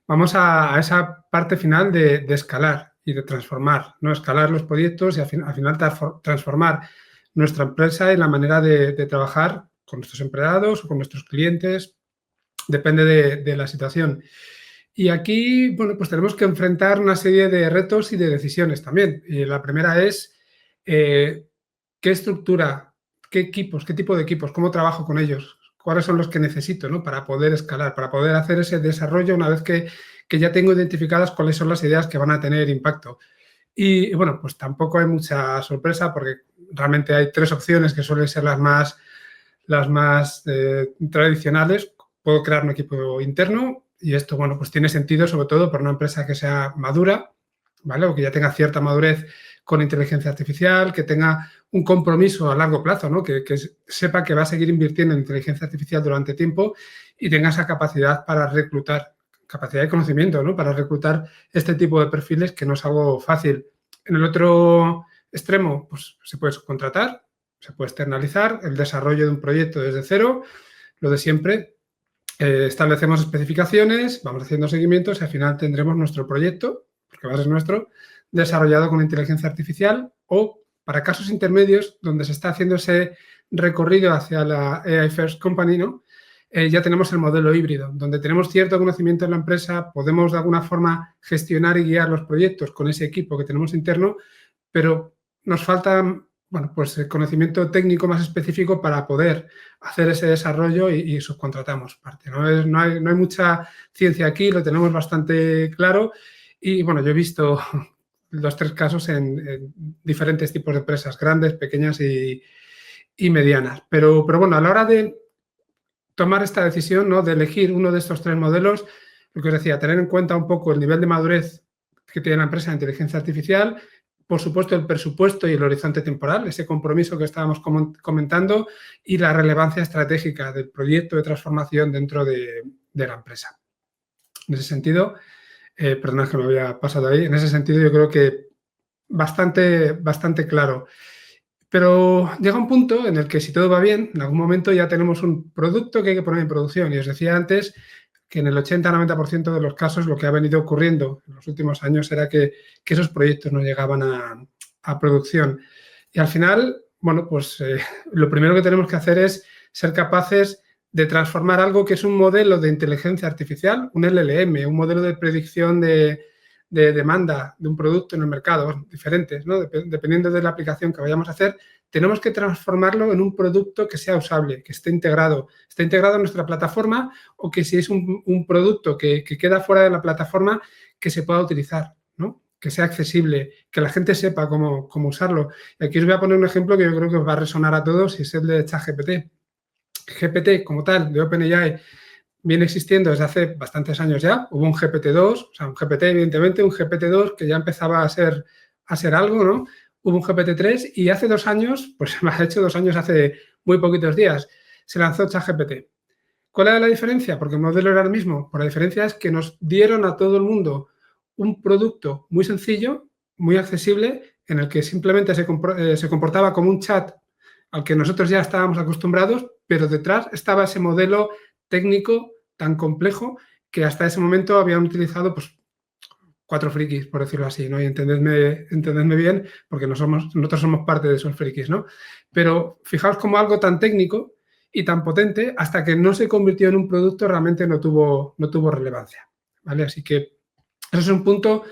Vamos a esa parte final de escalar y de transformar, ¿no? Escalar los proyectos y al final transformar nuestra empresa y la manera de trabajar con nuestros empleados o con nuestros clientes, depende de la situación. Y aquí, bueno, pues tenemos que enfrentar una serie de retos y de decisiones también. Y la primera es qué estructura, qué equipos, qué tipo de equipos, cómo trabajo con ellos, cuáles son los que necesito, ¿no? Para poder escalar, para poder hacer ese desarrollo una vez que ya tengo identificadas cuáles son las ideas que van a tener impacto. Y bueno, pues tampoco hay mucha sorpresa porque realmente hay 3 opciones que suelen ser las más tradicionales. Puedo crear un equipo interno y esto, bueno, pues tiene sentido sobre todo para una empresa que sea madura, ¿vale? O que ya tenga cierta madurez con inteligencia artificial, que tenga un compromiso a largo plazo, ¿no? Que sepa que va a seguir invirtiendo en inteligencia artificial durante tiempo y tenga esa capacidad para reclutar, capacidad de conocimiento, ¿no? Para reclutar este tipo de perfiles que no es algo fácil. En el otro extremo, pues se puede subcontratar, se puede externalizar el desarrollo de un proyecto desde cero, lo de siempre. Establecemos especificaciones, vamos haciendo seguimientos y al final tendremos nuestro proyecto, porque va a ser nuestro, desarrollado con inteligencia artificial o para casos intermedios donde se está haciendo ese recorrido hacia la AI First Company, ¿no? Ya tenemos el modelo híbrido, donde tenemos cierto conocimiento en la empresa, podemos de alguna forma gestionar y guiar los proyectos con ese equipo que tenemos interno, pero nos falta, bueno, pues el conocimiento técnico más específico para poder hacer ese desarrollo y subcontratamos parte. No hay mucha ciencia aquí, lo tenemos bastante claro y, bueno, yo he visto los 3 casos en diferentes tipos de empresas, grandes, pequeñas y medianas. Pero bueno, a la hora de tomar esta decisión, ¿no? De elegir uno de estos 3 modelos, lo que os decía, tener en cuenta un poco el nivel de madurez que tiene la empresa de inteligencia artificial, por supuesto el presupuesto y el horizonte temporal, ese compromiso que estábamos comentando y la relevancia estratégica del proyecto de transformación dentro de la empresa. En ese sentido, perdona que me había pasado ahí, en ese sentido yo creo que bastante claro. Pero llega un punto en el que si todo va bien, en algún momento ya tenemos un producto que hay que poner en producción. Y os decía antes que en el 80-90% de los casos lo que ha venido ocurriendo en los últimos años era que esos proyectos no llegaban a producción. Y al final, bueno, pues lo primero que tenemos que hacer es ser capaces de transformar algo que es un modelo de inteligencia artificial, un LLM, un modelo de predicción de demanda de un producto en el mercado, diferentes, ¿no? Dependiendo de la aplicación que vayamos a hacer, tenemos que transformarlo en un producto que sea usable, que esté integrado en nuestra plataforma o que si es un producto que queda fuera de la plataforma, que se pueda utilizar, ¿no? Que sea accesible, que la gente sepa cómo usarlo. Y aquí os voy a poner un ejemplo que yo creo que os va a resonar a todos y es el de ChatGPT. GPT como tal, de OpenAI, viene existiendo desde hace bastantes años ya. Hubo un GPT-2, o sea, un GPT, evidentemente, un GPT-2 que ya empezaba a ser algo, ¿no? Hubo un GPT-3 y hace 2 años, pues me ha hecho 2 años, hace muy poquitos días, se lanzó ChatGPT. ¿Cuál era la diferencia? Porque el modelo era el mismo. Pues la diferencia es que nos dieron a todo el mundo un producto muy sencillo, muy accesible, en el que simplemente se comportaba como un chat al que nosotros ya estábamos acostumbrados, pero detrás estaba ese modelo técnico tan complejo que hasta ese momento habían utilizado pues 4 frikis, por decirlo así, ¿no? Y entendedme bien, porque nosotros somos parte de esos frikis, ¿no? Pero fijaos cómo algo tan técnico y tan potente, hasta que no se convirtió en un producto, realmente no tuvo relevancia, ¿vale? Así que eso es un punto,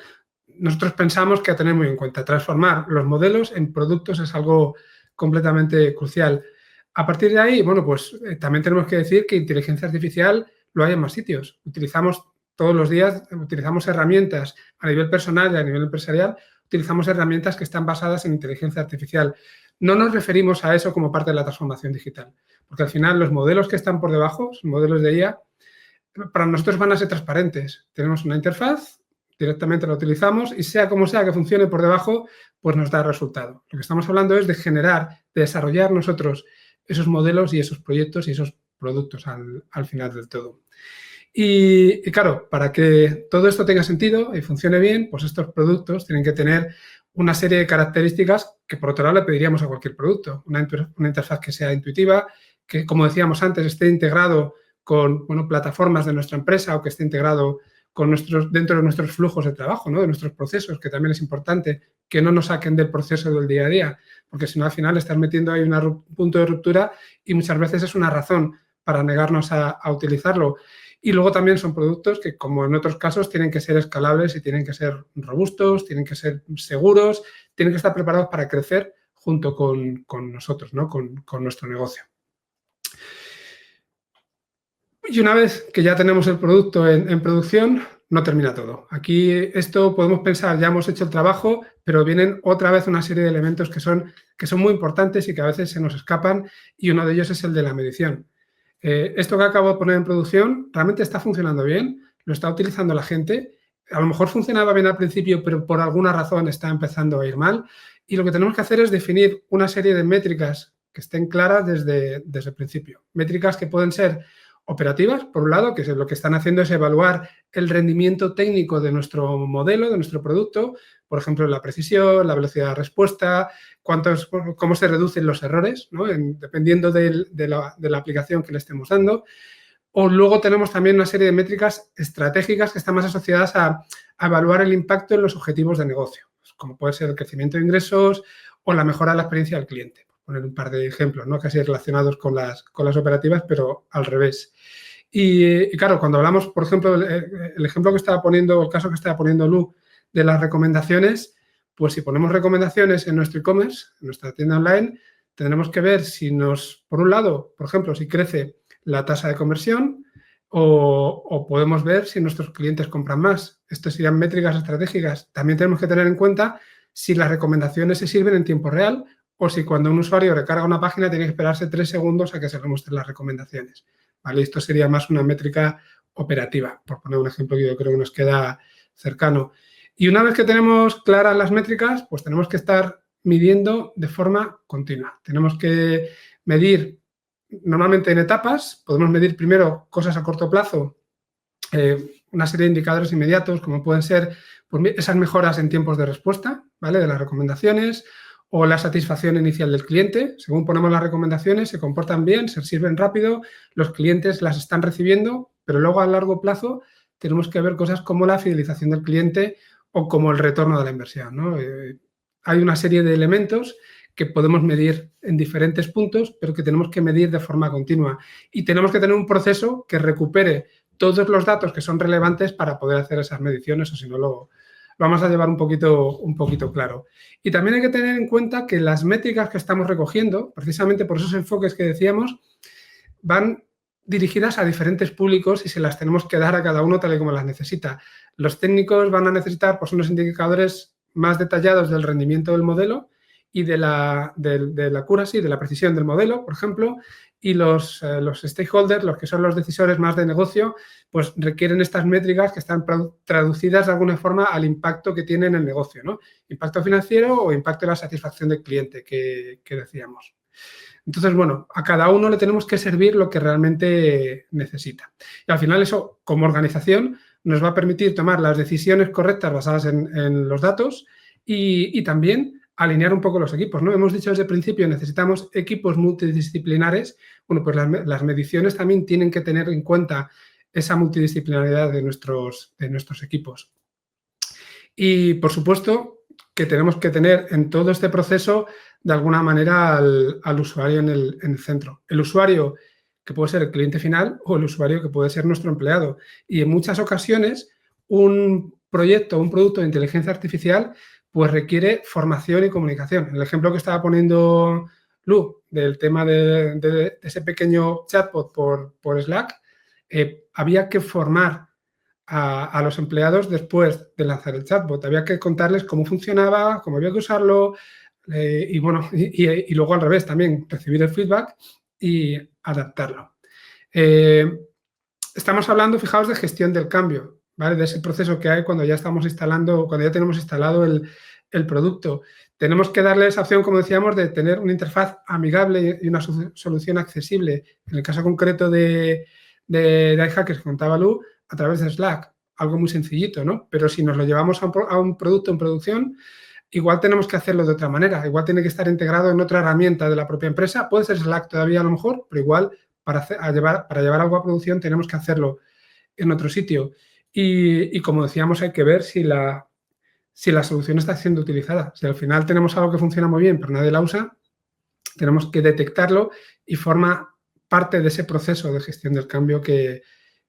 nosotros pensamos que a tener muy en cuenta. Transformar los modelos en productos es algo completamente crucial. A partir de ahí, bueno, pues también tenemos que decir que inteligencia artificial lo hay en más sitios. Utilizamos todos los días, utilizamos herramientas a nivel personal y a nivel empresarial, utilizamos herramientas que están basadas en inteligencia artificial. No nos referimos a eso como parte de la transformación digital, porque al final los modelos que están por debajo, los modelos de IA, para nosotros van a ser transparentes. Tenemos una interfaz, directamente la utilizamos y sea como sea que funcione por debajo, pues nos da resultado. Lo que estamos hablando es de generar, de desarrollar nosotros esos modelos y esos proyectos y esos productos al final del todo. Y claro, para que todo esto tenga sentido y funcione bien, pues estos productos tienen que tener una serie de características que por otro lado le pediríamos a cualquier producto. Una interfaz que sea intuitiva, que como decíamos antes esté integrado con plataformas de nuestra empresa o que esté integrado con dentro de nuestros flujos de trabajo, ¿no? De nuestros procesos, que también es importante que no nos saquen del proceso del día a día, porque si no al final estás metiendo ahí un punto de ruptura y muchas veces es una razón para negarnos a utilizarlo. Y luego también son productos que, como en otros casos, tienen que ser escalables y tienen que ser robustos, tienen que ser seguros, tienen que estar preparados para crecer junto con nosotros, ¿no? Con nuestro negocio. Y una vez que ya tenemos el producto en producción, no termina todo. Aquí esto podemos pensar, ya hemos hecho el trabajo, pero vienen otra vez una serie de elementos que son muy importantes y que a veces se nos escapan, y uno de ellos es el de la medición. Esto que acabo de poner en producción realmente está funcionando bien, lo está utilizando la gente. A lo mejor funcionaba bien al principio, pero por alguna razón está empezando a ir mal. Y lo que tenemos que hacer es definir una serie de métricas que estén claras desde el principio. Métricas que pueden ser operativas, por un lado, que lo que están haciendo es evaluar el rendimiento técnico de nuestro modelo, de nuestro producto, por ejemplo, la precisión, la velocidad de respuesta, cómo se reducen los errores, ¿no? Dependiendo de la aplicación que le estemos dando. O luego tenemos también una serie de métricas estratégicas que están más asociadas a evaluar el impacto en los objetivos de negocio, como puede ser el crecimiento de ingresos o la mejora de la experiencia del cliente. Poner un par de ejemplos, ¿no? Casi relacionados con las operativas, pero al revés. Y claro, cuando hablamos, por ejemplo, el ejemplo que estaba poniendo, el caso que estaba poniendo Lu, de las recomendaciones, pues si ponemos recomendaciones en nuestro e-commerce, en nuestra tienda online, tendremos que ver si por un lado, por ejemplo, si crece la tasa de conversión o podemos ver si nuestros clientes compran más. Esto serían métricas estratégicas. También tenemos que tener en cuenta si las recomendaciones se sirven en tiempo real o si cuando un usuario recarga una página tiene que esperarse 3 segundos a que se le muestren las recomendaciones. ¿Vale? Esto sería más una métrica operativa, por poner un ejemplo que yo creo que nos queda cercano. Y una vez que tenemos claras las métricas, pues tenemos que estar midiendo de forma continua. Tenemos que medir normalmente en etapas. Podemos medir primero cosas a corto plazo, una serie de indicadores inmediatos, como pueden ser pues, esas mejoras en tiempos de respuesta, ¿vale? De las recomendaciones, o la satisfacción inicial del cliente. Según ponemos las recomendaciones, se comportan bien, se sirven rápido, los clientes las están recibiendo, pero luego a largo plazo tenemos que ver cosas como la fidelización del cliente o como el retorno de la inversión, ¿no? Hay una serie de elementos que podemos medir en diferentes puntos, pero que tenemos que medir de forma continua. Y tenemos que tener un proceso que recupere todos los datos que son relevantes para poder hacer esas mediciones, o si no lo vamos a llevar un poquito claro. Y también hay que tener en cuenta que las métricas que estamos recogiendo, precisamente por esos enfoques que decíamos, van dirigidas a diferentes públicos y se las tenemos que dar a cada uno tal y como las necesita. Los técnicos van a necesitar pues, unos indicadores más detallados del rendimiento del modelo y de la accuracy, de la precisión del modelo, por ejemplo, y los stakeholders, los que son los decisores más de negocio, pues requieren estas métricas que están traducidas de alguna forma al impacto que tiene en el negocio, ¿no? Impacto financiero o impacto en la satisfacción del cliente que decíamos. Entonces, bueno, a cada uno le tenemos que servir lo que realmente necesita. Y al final eso, como organización, nos va a permitir tomar las decisiones correctas basadas en los datos y también alinear un poco los equipos, ¿no? Hemos dicho desde el principio, necesitamos equipos multidisciplinares. Bueno, pues las mediciones también tienen que tener en cuenta esa multidisciplinaridad de nuestros equipos. Y, por supuesto, que tenemos que tener en todo este proceso, de alguna manera, al usuario en el centro. El usuario que puede ser el cliente final o el usuario que puede ser nuestro empleado. Y en muchas ocasiones, un proyecto, un producto de inteligencia artificial, pues requiere formación y comunicación. El ejemplo que estaba poniendo Lu, del tema de ese pequeño chatbot por Slack, había que formar a los empleados después de lanzar el chatbot. Había que contarles cómo funcionaba, cómo había que usarlo y bueno, y luego al revés también, recibir el feedback y adaptarlo. Estamos hablando, fijaos, de gestión del cambio, ¿vale? De ese proceso que hay cuando ya estamos instalando, cuando ya tenemos instalado el producto. Tenemos que darle esa opción, como decíamos, de tener una interfaz amigable y una solución accesible. En el caso concreto de de iHackers que contaba Lu a través de Slack. Algo muy sencillito, ¿no? Pero si nos lo llevamos a un producto en producción, igual tenemos que hacerlo de otra manera. Igual tiene que estar integrado en otra herramienta de la propia empresa. Puede ser Slack todavía a lo mejor, pero igual para llevar algo a producción tenemos que hacerlo en otro sitio. Y como decíamos, hay que ver si la solución está siendo utilizada. Si al final tenemos algo que funciona muy bien, pero nadie la usa, tenemos que detectarlo y forma parte de ese proceso de gestión del cambio que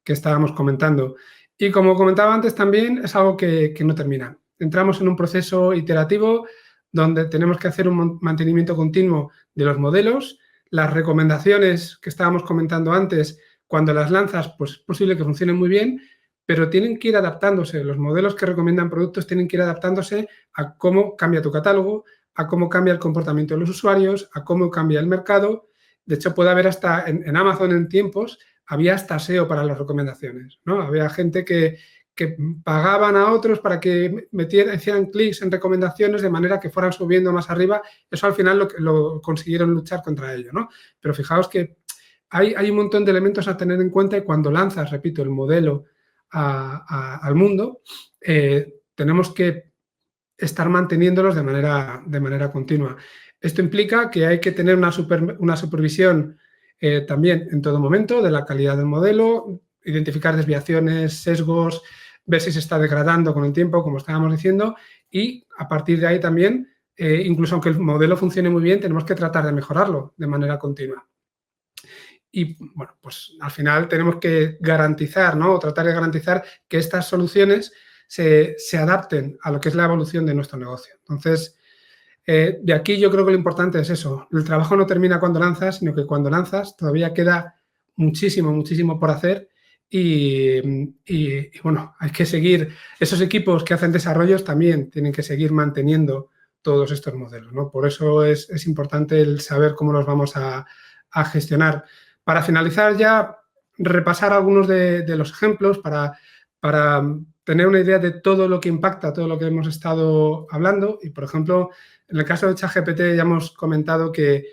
estábamos comentando. Y como comentaba antes también, es algo que no termina. Entramos en un proceso iterativo donde tenemos que hacer un mantenimiento continuo de los modelos. Las recomendaciones que estábamos comentando antes, cuando las lanzas, pues es posible que funcionen muy bien, pero tienen que ir adaptándose. Los modelos que recomiendan productos tienen que ir adaptándose a cómo cambia tu catálogo, a cómo cambia el comportamiento de los usuarios, a cómo cambia el mercado. De hecho, puede haber hasta en Amazon en tiempos, había hasta SEO para las recomendaciones, ¿no? Había gente que pagaban a otros para que hicieran clics en recomendaciones de manera que fueran subiendo más arriba. Eso al final lo consiguieron luchar contra ello, ¿no? Pero fijaos que hay un montón de elementos a tener en cuenta y cuando lanzas, repito, el modelo al mundo, tenemos que estar manteniéndolos de manera continua. Esto implica que hay que tener una supervisión también en todo momento de la calidad del modelo, identificar desviaciones, sesgos, ver si se está degradando con el tiempo, como estábamos diciendo, y a partir de ahí también, incluso aunque el modelo funcione muy bien, tenemos que tratar de mejorarlo de manera continua. Y, bueno, pues al final tenemos que garantizar, ¿no? O tratar de garantizar que estas soluciones se adapten a lo que es la evolución de nuestro negocio. Entonces, de aquí yo creo que lo importante es eso. El trabajo no termina cuando lanzas, sino que cuando lanzas todavía queda muchísimo, muchísimo por hacer y bueno, hay que seguir. Esos equipos que hacen desarrollos también tienen que seguir manteniendo todos estos modelos, ¿no? Por eso es importante el saber cómo los vamos a gestionar. Para finalizar ya, repasar algunos de los ejemplos para tener una idea de todo lo que impacta, todo lo que hemos estado hablando. Y, por ejemplo, en el caso de ChatGPT ya hemos comentado que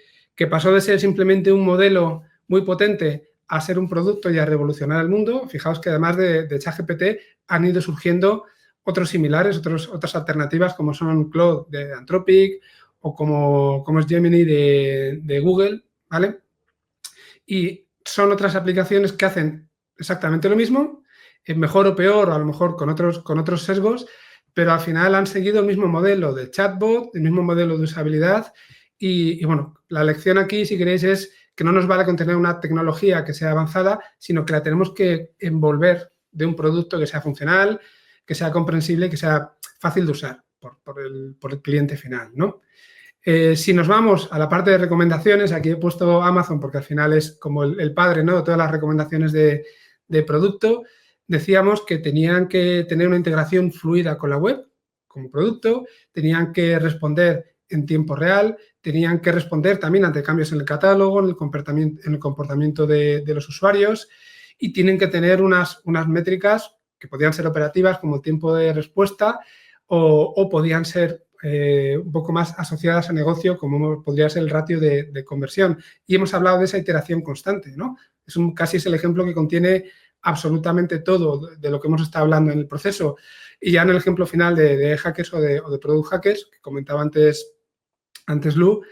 pasó de ser simplemente un modelo muy potente a ser un producto y a revolucionar el mundo. Fijaos que además de ChatGPT han ido surgiendo otros similares, otras alternativas como son Claude de Anthropic o como es Gemini de Google, ¿vale? Y son otras aplicaciones que hacen exactamente lo mismo, mejor o peor, o a lo mejor con otros sesgos, pero al final han seguido el mismo modelo de chatbot, el mismo modelo de usabilidad y bueno, la lección aquí, si queréis, es que no nos vale con tener una tecnología que sea avanzada, sino que la tenemos que envolver de un producto que sea funcional, que sea comprensible, que sea fácil de usar por el cliente final, ¿no? Si nos vamos a la parte de recomendaciones, aquí he puesto Amazon porque al final es como el padre, ¿no?, de todas las recomendaciones de producto. Decíamos que tenían que tener una integración fluida con la web como producto, tenían que responder en tiempo real, tenían que responder también ante cambios en el catálogo, en el comportamiento de los usuarios y tienen que tener unas métricas que podían ser operativas como el tiempo de respuesta o podían ser un poco más asociadas a negocio, como podría ser el ratio de conversión. Y hemos hablado de esa iteración constante, ¿no? Casi es el ejemplo que contiene absolutamente todo de lo que hemos estado hablando en el proceso. Y ya en el ejemplo final de hackers o de product hackers, que comentaba antes Lu,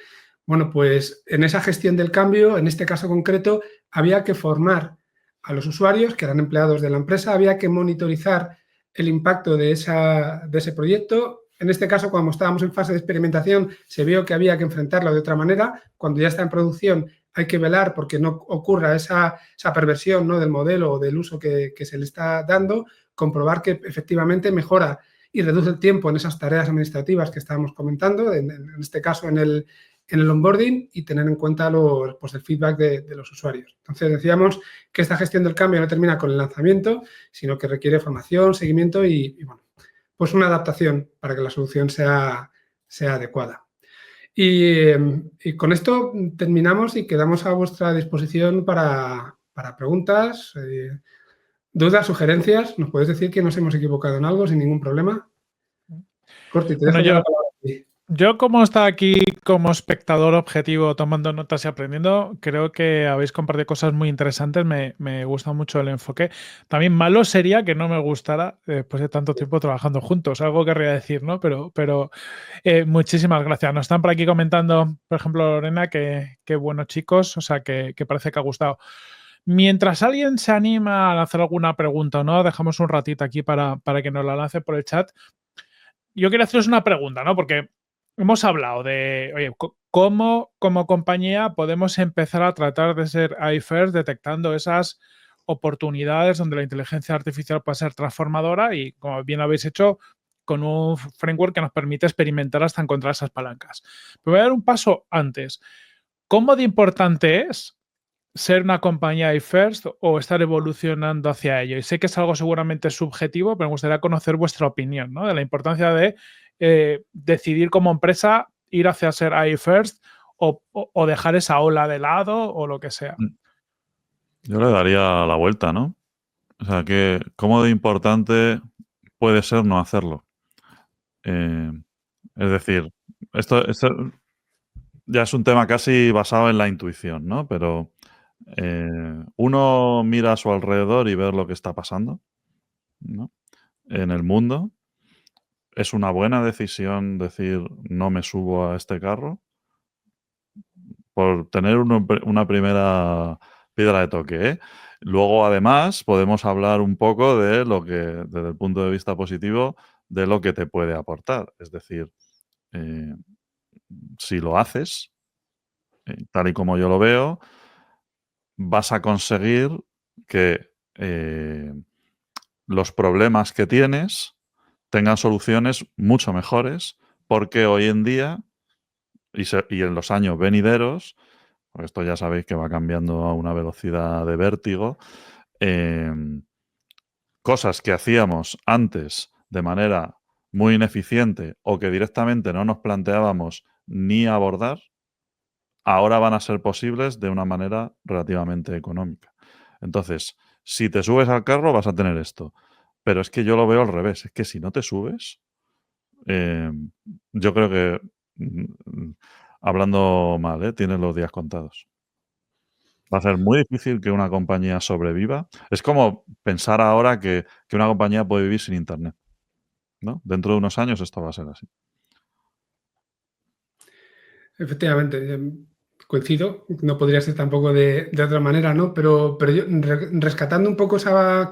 bueno, pues en esa gestión del cambio, en este caso concreto, había que formar a los usuarios, que eran empleados de la empresa, había que monitorizar el impacto de ese proyecto. En este caso, cuando estábamos en fase de experimentación, se vio que había que enfrentarlo de otra manera. Cuando ya está en producción, hay que velar porque no ocurra esa perversión, ¿no?, del modelo o del uso que se le está dando, comprobar que efectivamente mejora y reduce el tiempo en esas tareas administrativas que estábamos comentando, en este caso en el onboarding, y tener en cuenta el feedback de los usuarios. Entonces, decíamos que esta gestión del cambio no termina con el lanzamiento, sino que requiere formación, seguimiento y bueno, pues una adaptación para que la solución sea adecuada. Y con esto terminamos y quedamos a vuestra disposición para preguntas, dudas, sugerencias. Nos podéis decir que nos hemos equivocado en algo sin ningún problema. Corti, te dejo la palabra a ti. Yo, como está aquí como espectador objetivo tomando notas y aprendiendo, creo que habéis compartido cosas muy interesantes. Me gusta mucho el enfoque. También malo sería que no me gustara después de tanto tiempo trabajando juntos. Algo querría decir, ¿no? Pero muchísimas gracias. Nos están por aquí comentando, por ejemplo, Lorena, que buenos chicos, o sea, que parece que ha gustado. Mientras alguien se anima a hacer alguna pregunta o no, dejamos un ratito aquí para que nos la lance por el chat. Yo quiero haceros una pregunta, ¿no? Porque hemos hablado de, oye, cómo como compañía podemos empezar a tratar de ser AI first, detectando esas oportunidades donde la inteligencia artificial puede ser transformadora y, como bien habéis hecho, con un framework que nos permite experimentar hasta encontrar esas palancas. Pero voy a dar un paso antes. ¿Cómo de importante es ser una compañía AI first o estar evolucionando hacia ello? Y sé que es algo seguramente subjetivo, pero me gustaría conocer vuestra opinión, ¿no? De la importancia de decidir como empresa ir hacia ser AI first o dejar esa ola de lado o lo que sea. Yo le daría la vuelta, ¿no? O sea, ¿cómo de importante puede ser no hacerlo? Es decir, esto ya es un tema casi basado en la intuición, ¿no? Pero uno mira a su alrededor y ve lo que está pasando, ¿no? En el mundo. ¿Es una buena decisión decir no me subo a este carro? Por tener una primera piedra de toque, ¿eh? Luego, además, podemos hablar un poco de lo que, desde el punto de vista positivo, de lo que te puede aportar. Es decir, eh, si lo haces, tal y como yo lo veo, vas a conseguir que los problemas que tienes tengan soluciones mucho mejores, porque hoy en día y en los años venideros, porque esto ya sabéis que va cambiando a una velocidad de vértigo, cosas que hacíamos antes de manera muy ineficiente o que directamente no nos planteábamos ni abordar, ahora van a ser posibles de una manera relativamente económica. Entonces, si te subes al carro vas a tener esto. Pero es que yo lo veo al revés. Es que si no te subes, yo creo que, hablando mal, tienes los días contados. Va a ser muy difícil que una compañía sobreviva. Es como pensar ahora que una compañía puede vivir sin Internet, ¿no? Dentro de unos años esto va a ser así. Efectivamente, coincido, no podría ser tampoco de otra manera, ¿no? Pero yo, rescatando un poco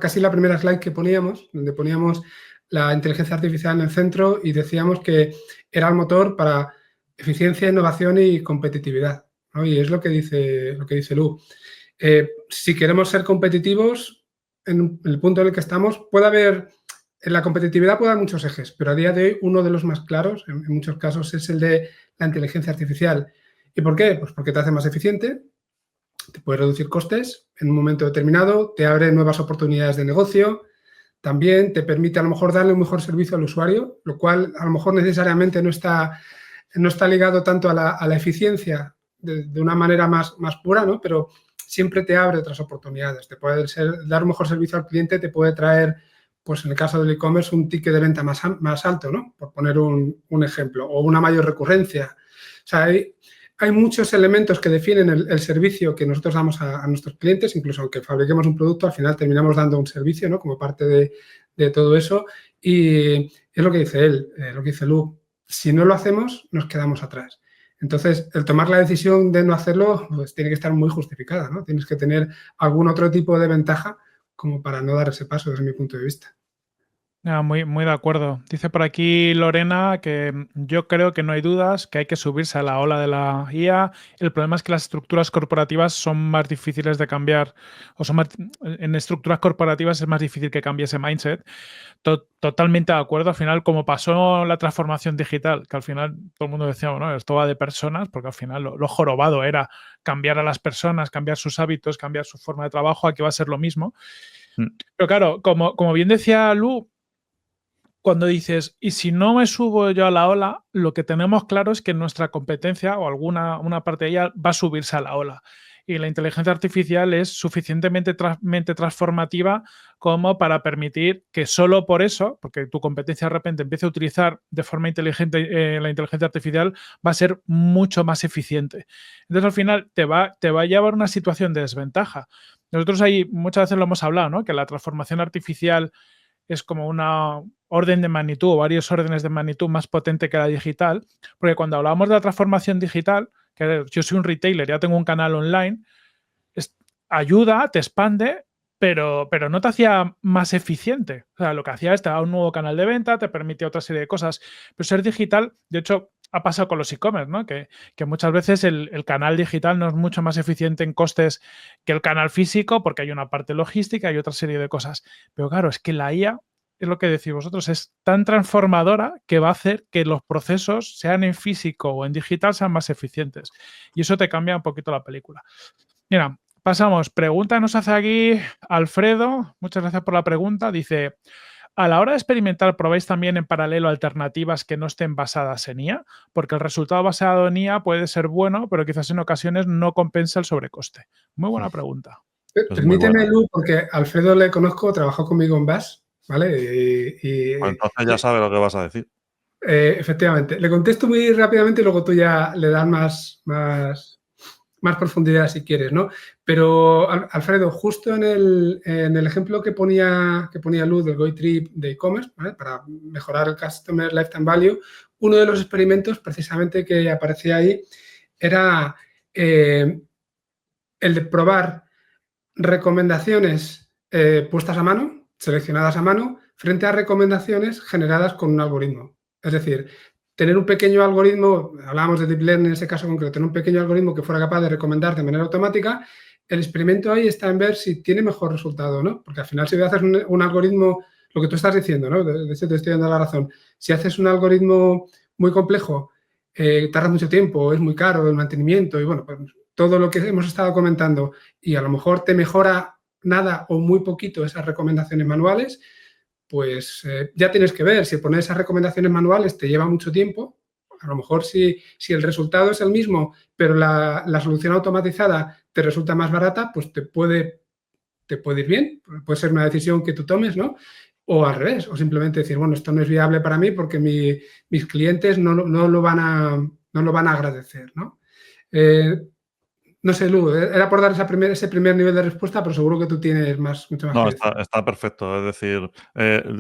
casi la primera slide que poníamos, donde poníamos la inteligencia artificial en el centro y decíamos que era el motor para eficiencia, innovación y competitividad, ¿no? Y es lo que dice Lu. Si queremos ser competitivos, en el punto en el que estamos, en la competitividad puede haber muchos ejes, pero a día de hoy uno de los más claros, en muchos casos, es el de la inteligencia artificial. ¿Y por qué? Pues porque te hace más eficiente, te puede reducir costes en un momento determinado, te abre nuevas oportunidades de negocio, también te permite a lo mejor darle un mejor servicio al usuario, lo cual a lo mejor necesariamente no está ligado tanto a la eficiencia de una manera más pura, ¿no? Pero siempre te abre otras oportunidades. Te puede dar un mejor servicio al cliente, te puede traer, pues en el caso del e-commerce, un ticket de venta más alto, ¿no? Por poner un ejemplo, o una mayor recurrencia. O sea, hay muchos elementos que definen el servicio que nosotros damos a nuestros clientes, incluso aunque fabriquemos un producto, al final terminamos dando un servicio, ¿no? Como parte de todo eso. Y es lo que dice él, lo que dice Lu. Si no lo hacemos, nos quedamos atrás. Entonces, el tomar la decisión de no hacerlo, pues tiene que estar muy justificada, ¿no? Tienes que tener algún otro tipo de ventaja como para no dar ese paso, desde mi punto de vista. Muy, muy de acuerdo. Dice por aquí Lorena que yo creo que no hay dudas que hay que subirse a la ola de la IA. El problema es que las estructuras corporativas son más difíciles de cambiar, en estructuras corporativas es más difícil que cambie ese mindset. Totalmente de acuerdo. Al final, como pasó la transformación digital, que al final todo el mundo decía, bueno, esto va de personas, porque al final lo jorobado era cambiar a las personas, cambiar sus hábitos, cambiar su forma de trabajo, aquí va a ser lo mismo. Pero claro, como bien decía Lu, cuando dices, y si no me subo yo a la ola, lo que tenemos claro es que nuestra competencia o una parte de ella va a subirse a la ola. y la inteligencia artificial es suficientemente transformativa como para permitir que solo por eso, porque tu competencia de repente empiece a utilizar de forma inteligente la inteligencia artificial, va a ser mucho más eficiente. Entonces, al final, te va a llevar a una situación de desventaja. Nosotros ahí muchas veces lo hemos hablado, ¿no? Que la transformación artificial es como una orden de magnitud o varios órdenes de magnitud más potente que la digital, porque cuando hablábamos de la transformación digital, que yo soy un retailer, ya tengo un canal online, ayuda, te expande, pero no te hacía más eficiente. O sea, lo que hacía es te daba un nuevo canal de venta, te permite otra serie de cosas. Pero ser digital, de hecho, ha pasado con los e-commerce, ¿no? Que muchas veces el canal digital no es mucho más eficiente en costes que el canal físico porque hay una parte logística y otra serie de cosas. Pero claro, es que la IA, es lo que decís vosotros, es tan transformadora que va a hacer que los procesos, sean en físico o en digital, sean más eficientes. Y eso te cambia un poquito la película. Mira, pasamos. Pregunta nos hace aquí Alfredo. Muchas gracias por la pregunta. Dice, a la hora de experimentar, ¿probáis también en paralelo alternativas que no estén basadas en IA? Porque el resultado basado en IA puede ser bueno, pero quizás en ocasiones no compensa el sobrecoste. Muy buena pregunta. Permíteme, Lu, porque Alfredo le conozco, trabajó conmigo en BAS, ¿vale? Pues entonces ya sabe lo que vas a decir. Efectivamente. Le contesto muy rápidamente y luego tú ya le das más profundidad si quieres, ¿no? Pero, Alfredo, justo en el ejemplo que ponía Luz del GoTrip de e-commerce, ¿vale? Para mejorar el Customer Lifetime Value, uno de los experimentos precisamente que aparecía ahí era el de probar recomendaciones puestas a mano, seleccionadas a mano, frente a recomendaciones generadas con un algoritmo. Es decir, tener un pequeño algoritmo, hablábamos de Deep Learning en ese caso concreto, tener un pequeño algoritmo que fuera capaz de recomendar de manera automática, el experimento ahí está en ver si tiene mejor resultado, ¿no? Porque al final si haces un algoritmo, lo que tú estás diciendo, ¿no? De hecho, te estoy dando la razón. Si haces un algoritmo muy complejo, tarda mucho tiempo, es muy caro el mantenimiento y, bueno, pues todo lo que hemos estado comentando y a lo mejor te mejora nada o muy poquito esas recomendaciones manuales, pues ya tienes que ver, si poner esas recomendaciones manuales te lleva mucho tiempo, a lo mejor si el resultado es el mismo, pero la solución automatizada te resulta más barata, pues te puede ir bien, puede ser una decisión que tú tomes, ¿no? O al revés, o simplemente decir, bueno, esto no es viable para mí porque mis clientes no lo van a agradecer, ¿no? No sé, Lu, era por dar ese primer nivel de respuesta, pero seguro que tú tienes mucho más No, que decir. está perfecto. Es decir,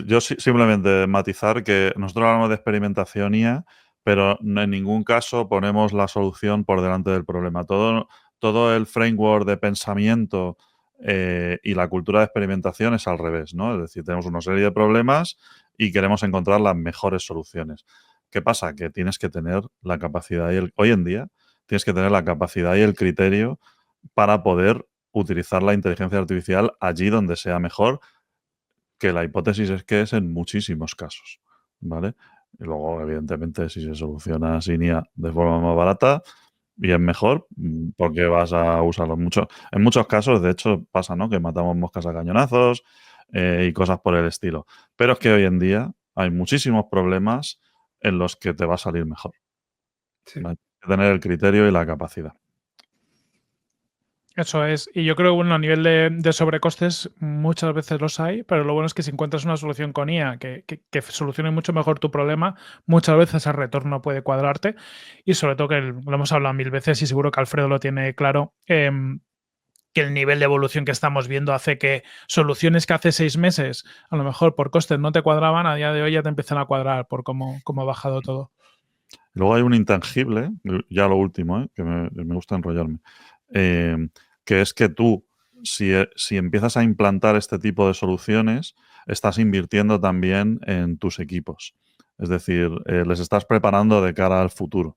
yo simplemente matizar que nosotros hablamos de experimentación IA, pero en ningún caso ponemos la solución por delante del problema. Todo el framework de pensamiento y la cultura de experimentación es al revés, ¿no? Es decir, tenemos una serie de problemas y queremos encontrar las mejores soluciones. ¿Qué pasa? Que tienes que tener la capacidad hoy en día tienes que tener la capacidad y el criterio para poder utilizar la inteligencia artificial allí donde sea mejor, que la hipótesis es que es en muchísimos casos, ¿vale? Y luego, evidentemente, si se soluciona sin IA de forma más barata y es mejor, porque vas a usarlo mucho. En muchos casos, de hecho, pasa, ¿no? Que matamos moscas a cañonazos y cosas por el estilo. Pero es que hoy en día hay muchísimos problemas en los que te va a salir mejor. Sí. ¿Vale? Hay que tener el criterio y la capacidad. Eso es. Y yo creo que bueno, a nivel de sobrecostes muchas veces los hay, pero lo bueno es que si encuentras una solución con IA que solucione mucho mejor tu problema, muchas veces el retorno puede cuadrarte. Y sobre todo que lo hemos hablado 1000 veces y seguro que Alfredo lo tiene claro, que el nivel de evolución que estamos viendo hace que soluciones que hace 6 meses a lo mejor por costes no te cuadraban, a día de hoy ya te empiezan a cuadrar por cómo ha bajado todo. Luego hay un intangible, ya lo último, que me gusta enrollarme, que es que tú, si empiezas a implantar este tipo de soluciones, estás invirtiendo también en tus equipos. Es decir, les estás preparando de cara al futuro.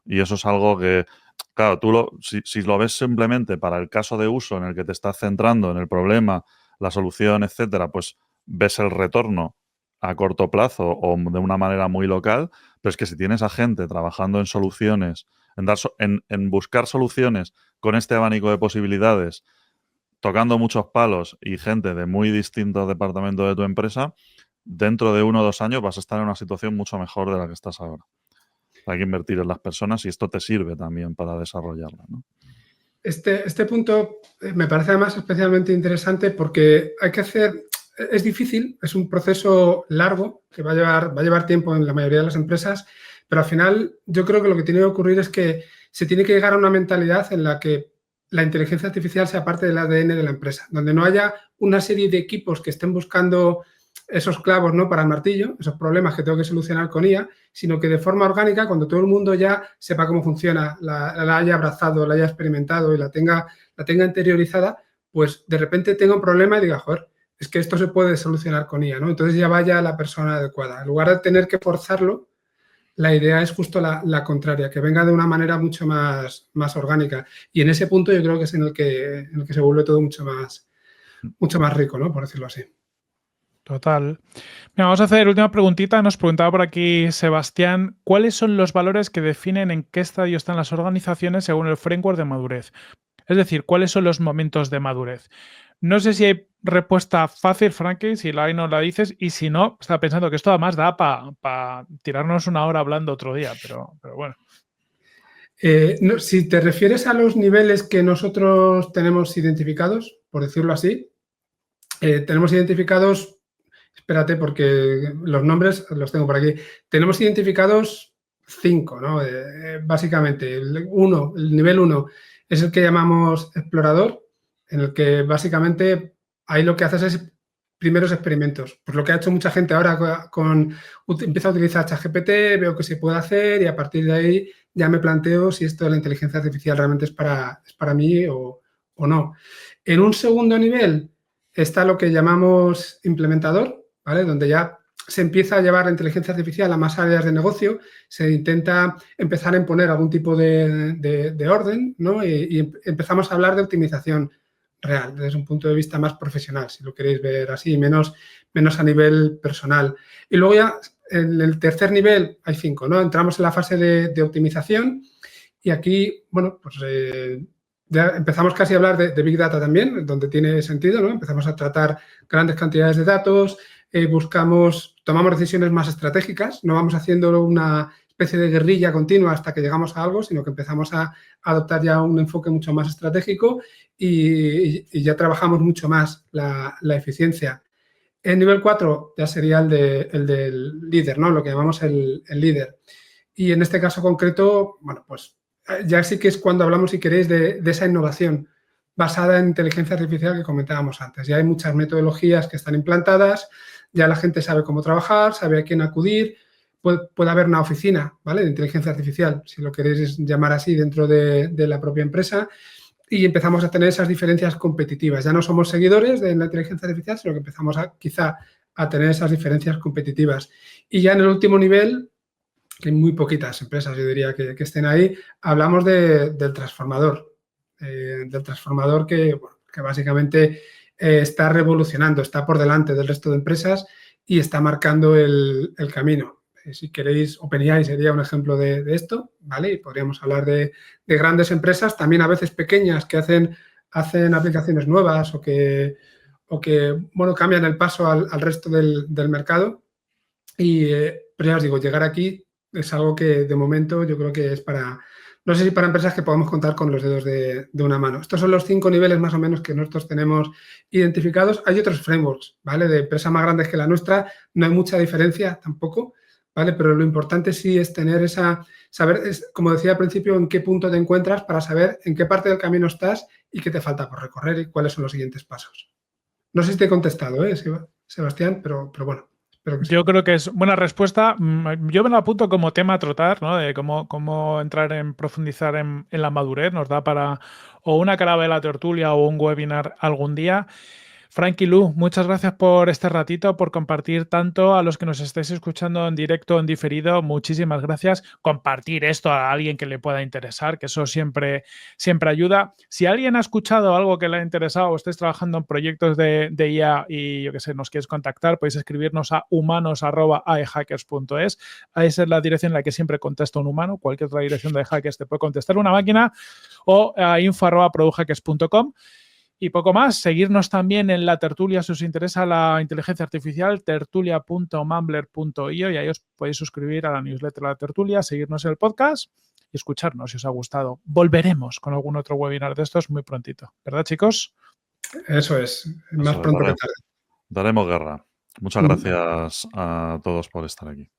Y eso es algo que, claro, si lo ves simplemente para el caso de uso en el que te estás centrando en el problema, la solución, etcétera, pues ves el retorno a corto plazo o de una manera muy local, pero es que si tienes a gente trabajando en soluciones, en buscar soluciones con este abanico de posibilidades, tocando muchos palos y gente de muy distintos departamentos de tu empresa, dentro de 1 o 2 años vas a estar en una situación mucho mejor de la que estás ahora. Hay que invertir en las personas y esto te sirve también para desarrollarla, ¿no? Este punto me parece además especialmente interesante porque es difícil, es un proceso largo que va a llevar tiempo en la mayoría de las empresas, pero al final yo creo que lo que tiene que ocurrir es que se tiene que llegar a una mentalidad en la que la inteligencia artificial sea parte del ADN de la empresa, donde no haya una serie de equipos que estén buscando esos clavos, ¿no?, para el martillo, esos problemas que tengo que solucionar con IA, sino que de forma orgánica, cuando todo el mundo ya sepa cómo funciona, la haya abrazado, la haya experimentado y la tenga interiorizada, pues de repente tenga un problema y diga, joder, es que esto se puede solucionar con IA, ¿no? Entonces ya vaya la persona adecuada. En lugar de tener que forzarlo, la idea es justo la contraria, que venga de una manera mucho más orgánica. Y en ese punto yo creo que es en el que se vuelve todo mucho más rico, ¿no?, por decirlo así. Total. Mira, vamos a hacer última preguntita. Nos preguntaba por aquí Sebastián, ¿cuáles son los valores que definen en qué estadio están las organizaciones según el framework de madurez? Es decir, ¿cuáles son los momentos de madurez? No sé si hay respuesta fácil, Frankie, si la hay no la dices, y si no, estaba pensando que esto además da para tirarnos una hora hablando otro día, pero bueno. No, si te refieres a los niveles que nosotros tenemos identificados, por decirlo así, tenemos identificados, espérate porque los nombres los tengo por aquí, tenemos identificados 5, ¿no? Básicamente, el nivel 1 es el que llamamos explorador, en el que básicamente ahí lo que haces es primeros experimentos. Pues lo que ha hecho mucha gente ahora empieza a utilizar ChatGPT, veo que se puede hacer y a partir de ahí ya me planteo si esto de la inteligencia artificial realmente es para mí o no. En un segundo nivel está lo que llamamos implementador, ¿vale? Donde ya se empieza a llevar la inteligencia artificial a más áreas de negocio, se intenta empezar a imponer algún tipo de orden, ¿no? Y empezamos a hablar de optimización real, desde un punto de vista más profesional, si lo queréis ver así, menos a nivel personal. Y luego ya en el tercer nivel hay 5, ¿no? Entramos en la fase de optimización y aquí, bueno, pues ya empezamos casi a hablar de Big Data también, donde tiene sentido, ¿no? Empezamos a tratar grandes cantidades de datos, tomamos decisiones más estratégicas, no vamos haciendo una especie de guerrilla continua hasta que llegamos a algo, sino que empezamos a adoptar ya un enfoque mucho más estratégico y ya trabajamos mucho más la eficiencia. El nivel 4 ya sería el del líder, ¿no? Lo que llamamos el líder. Y en este caso concreto, bueno, pues ya sí que es cuando hablamos, si queréis, de esa innovación basada en inteligencia artificial que comentábamos antes. Ya hay muchas metodologías que están implantadas, ya la gente sabe cómo trabajar, sabe a quién acudir, puede haber una oficina, ¿vale?, de inteligencia artificial, si lo queréis llamar así, dentro de la propia empresa, y empezamos a tener esas diferencias competitivas. Ya no somos seguidores de la inteligencia artificial, sino que empezamos quizá a tener esas diferencias competitivas. Y ya en el último nivel, que hay muy poquitas empresas, yo diría, que estén ahí, hablamos del transformador. Del transformador que básicamente está revolucionando, está por delante del resto de empresas y está marcando el camino. Si queréis, OpenAI sería un ejemplo de esto, ¿vale? Y podríamos hablar de grandes empresas, también a veces pequeñas, que hacen aplicaciones nuevas o que bueno, cambian el paso al resto del mercado. Pero ya os digo, llegar aquí es algo que de momento yo creo que es no sé si para empresas que podamos contar con los dedos de una mano. Estos son los 5 niveles más o menos que nosotros tenemos identificados. Hay otros frameworks, ¿vale? De empresas más grandes que la nuestra, no hay mucha diferencia tampoco, ¿vale? Pero lo importante sí es tener saber, como decía al principio, en qué punto te encuentras para saber en qué parte del camino estás y qué te falta por recorrer y cuáles son los siguientes pasos. No sé si te he contestado, Sebastián, pero bueno. Yo creo que es buena respuesta. Yo me lo apunto como tema a tratar, ¿no? De cómo entrar en profundizar en la madurez. Nos da para o una carabela tertulia o un webinar algún día. Frankie, Lu, muchas gracias por este ratito, por compartir tanto. A los que nos estéis escuchando en directo o en diferido, muchísimas gracias. Compartir esto a alguien que le pueda interesar, que eso siempre ayuda. Si alguien ha escuchado algo que le ha interesado o estáis trabajando en proyectos de IA y yo qué sé, nos quieres contactar, podéis escribirnos a humanos@aehackers.es. Esa es la dirección en la que siempre contesta un humano. Cualquier otra dirección de hackers te puede contestar una máquina, o a info@producthackers.com. Y poco más, seguirnos también en la tertulia si os interesa la inteligencia artificial, tertulia.mumbler.io, y ahí os podéis suscribir a la newsletter de la tertulia, seguirnos en el podcast y escucharnos si os ha gustado. Volveremos con algún otro webinar de estos muy prontito. ¿Verdad, chicos? Eso es, más Eso, pronto que tarde. daremos guerra. Muchas gracias a todos por estar aquí.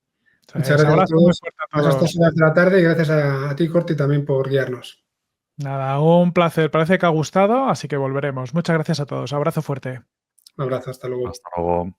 Muchas gracias a Abrazo muy todos. fuerte a Hasta todos. estas horas de la tarde y gracias a ti, Corti, también por guiarnos. Nada, un placer. Parece que ha gustado, así que volveremos. Muchas gracias a todos. Abrazo fuerte. Un abrazo, hasta luego. Hasta luego.